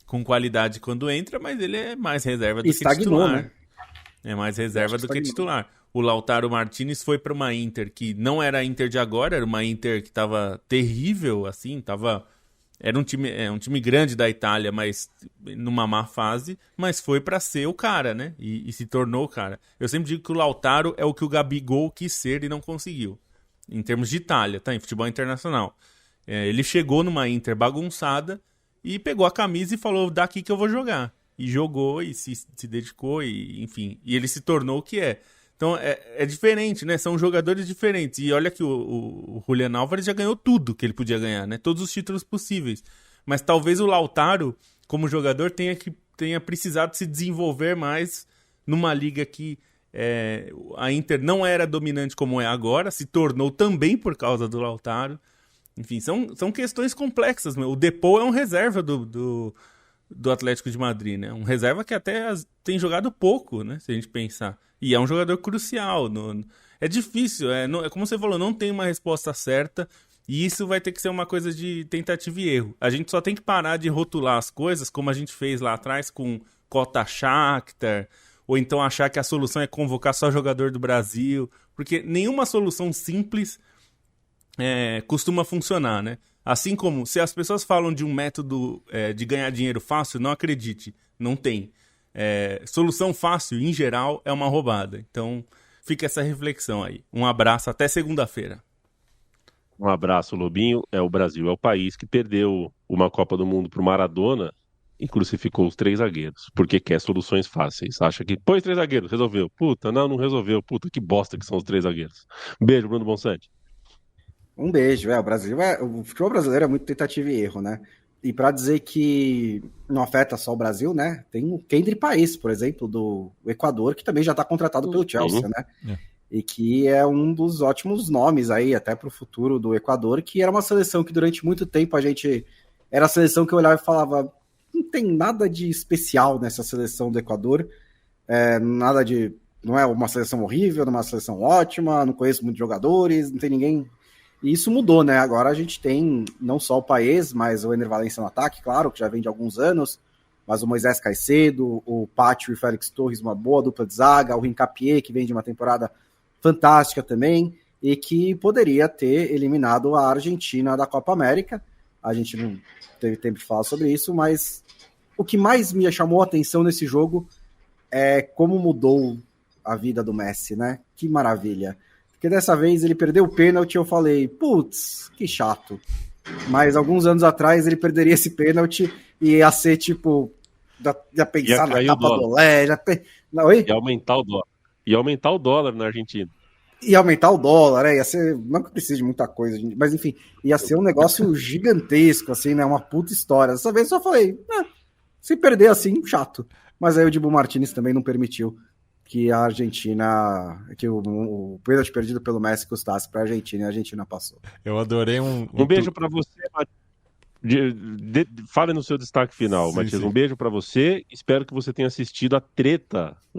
com qualidade quando entra, mas ele é mais reserva do que Estagnou, titular. né? É mais reserva do que titular. O Lautaro Martinez foi para uma Inter que não era a Inter de agora, era uma Inter que estava terrível, assim, era um time grande da Itália, mas numa má fase, mas foi para ser o cara, né? E se tornou o cara. Eu sempre digo que o Lautaro é o que o Gabigol quis ser e não conseguiu. Em termos de Itália, tá? Em futebol internacional. Ele chegou numa Inter bagunçada e pegou a camisa e falou, daqui que eu vou jogar. E jogou e se dedicou, e enfim. E ele se tornou o que é. Então é diferente, né? São jogadores diferentes. E olha que o Julián Álvares já ganhou tudo que ele podia ganhar, né? Todos os títulos possíveis. Mas talvez o Lautaro, como jogador, tenha precisado se desenvolver mais numa liga que a Inter não era dominante como é agora, se tornou também por causa do Lautaro. Enfim, são questões complexas. O Depou é um reserva do Atlético de Madrid, né? Um reserva que até tem jogado pouco, né? Se a gente pensar. E é um jogador crucial. É difícil, como você falou, não tem uma resposta certa e isso vai ter que ser uma coisa de tentativa e erro. A gente só tem que parar de rotular as coisas como a gente fez lá atrás com Cota Shakhtar, ou então achar que a solução é convocar só jogador do Brasil, porque nenhuma solução simples costuma funcionar, né? Assim como, se as pessoas falam de um método de ganhar dinheiro fácil, não acredite, não tem. Solução fácil, em geral, é uma roubada. Então, fica essa reflexão aí. Um abraço, até segunda-feira. Um abraço, Lobinho. O Brasil é o país que perdeu uma Copa do Mundo pro Maradona e crucificou os 3 zagueiros, porque quer soluções fáceis. Acha que, pôs 3 zagueiros, resolveu. Puta, não resolveu. Puta, que bosta que são os 3 zagueiros. Beijo, Bruno Bonsante. Um beijo. O futebol brasileiro é muito tentativa e erro, né? E para dizer que não afeta só o Brasil, né? Tem o Kendry País, por exemplo, do Equador, que também já está contratado pelo Chelsea, né? E que é um dos ótimos nomes aí, até para o futuro do Equador, que era uma seleção que durante muito tempo era a seleção que eu olhava e falava, não tem nada de especial nessa seleção do Equador, não é uma seleção horrível, não é uma seleção ótima, não conheço muitos jogadores, não tem ninguém. E isso mudou, né? Agora a gente tem não só o Paes, mas o Ener Valencia no ataque, claro, que já vem de alguns anos, mas o Moisés Caicedo, o Pátio e o Félix Torres, uma boa dupla de zaga, o Hincapié, que vem de uma temporada fantástica também, e que poderia ter eliminado a Argentina da Copa América. A gente não teve tempo de falar sobre isso, mas o que mais me chamou a atenção nesse jogo é como mudou a vida do Messi, né? Que maravilha. Porque dessa vez ele perdeu o pênalti e eu falei, putz, que chato. Mas alguns anos atrás ele perderia esse pênalti e ia ser tipo, ia pensar na capa do Lé. Oi? Ia aumentar o dólar. Ia aumentar o dólar na Argentina. Ia aumentar o dólar, ia ser, não que precise de muita coisa, mas enfim, ia ser um negócio gigantesco, assim, né? Uma puta história. Dessa vez eu só falei, se perder assim, chato. Mas aí o Dibu Martínez também não permitiu que a Argentina, que o pênalti perdido pelo Messi custasse para a Argentina e a Argentina passou. Eu adorei um beijo para você, fale no seu destaque final, sim, Matias. Sim. Um beijo para você. Espero que você tenha assistido a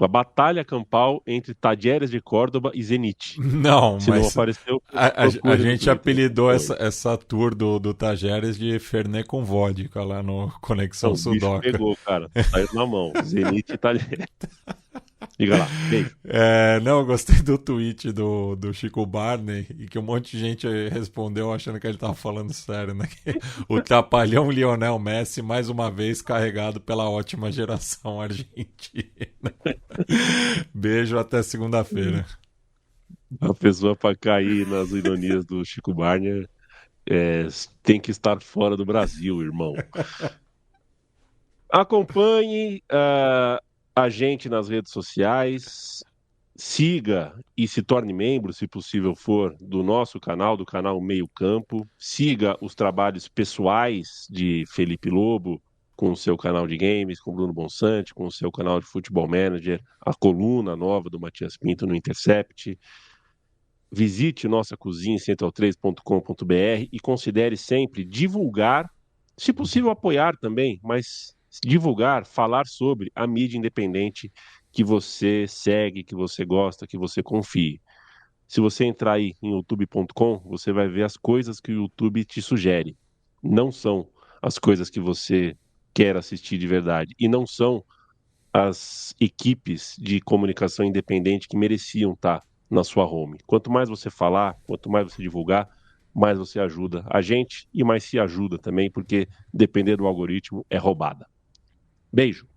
batalha campal entre Talleres de Córdoba e Zenit. Não, se mas não apareceu, a gente apelidou essa tour do Talleres de Fernet com vodka lá no Conexão Sudoca. Pegou, cara. Saiu na mão. Zenit e Talleres. Diga lá, beijo. Não, eu gostei do tweet do Chico Barney e que um monte de gente respondeu achando que ele tava falando sério, né? O trapalhão Lionel Messi, mais uma vez carregado pela ótima geração argentina. Beijo, até segunda-feira. A pessoa para cair nas ironias do Chico Barney tem que estar fora do Brasil, irmão. Acompanhe a gente nas redes sociais, siga e se torne membro, se possível for, do nosso canal, do canal Meio Campo. Siga os trabalhos pessoais de Felipe Lobo, com o seu canal de games, com o Bruno Bonsante, com o seu canal de Futebol Manager, a coluna nova do Matias Pinto no Intercept. Visite nossa cozinha central3.com.br e considere sempre divulgar, se possível apoiar também, mas divulgar, falar sobre a mídia independente que você segue, que você gosta, que você confie. Se você entrar aí em youtube.com, você vai ver as coisas que o YouTube te sugere. Não são as coisas que você quer assistir de verdade. E não são as equipes de comunicação independente que mereciam estar na sua home. Quanto mais você falar, quanto mais você divulgar, mais você ajuda a gente e mais se ajuda também, porque depender do algoritmo é roubada. Beijo.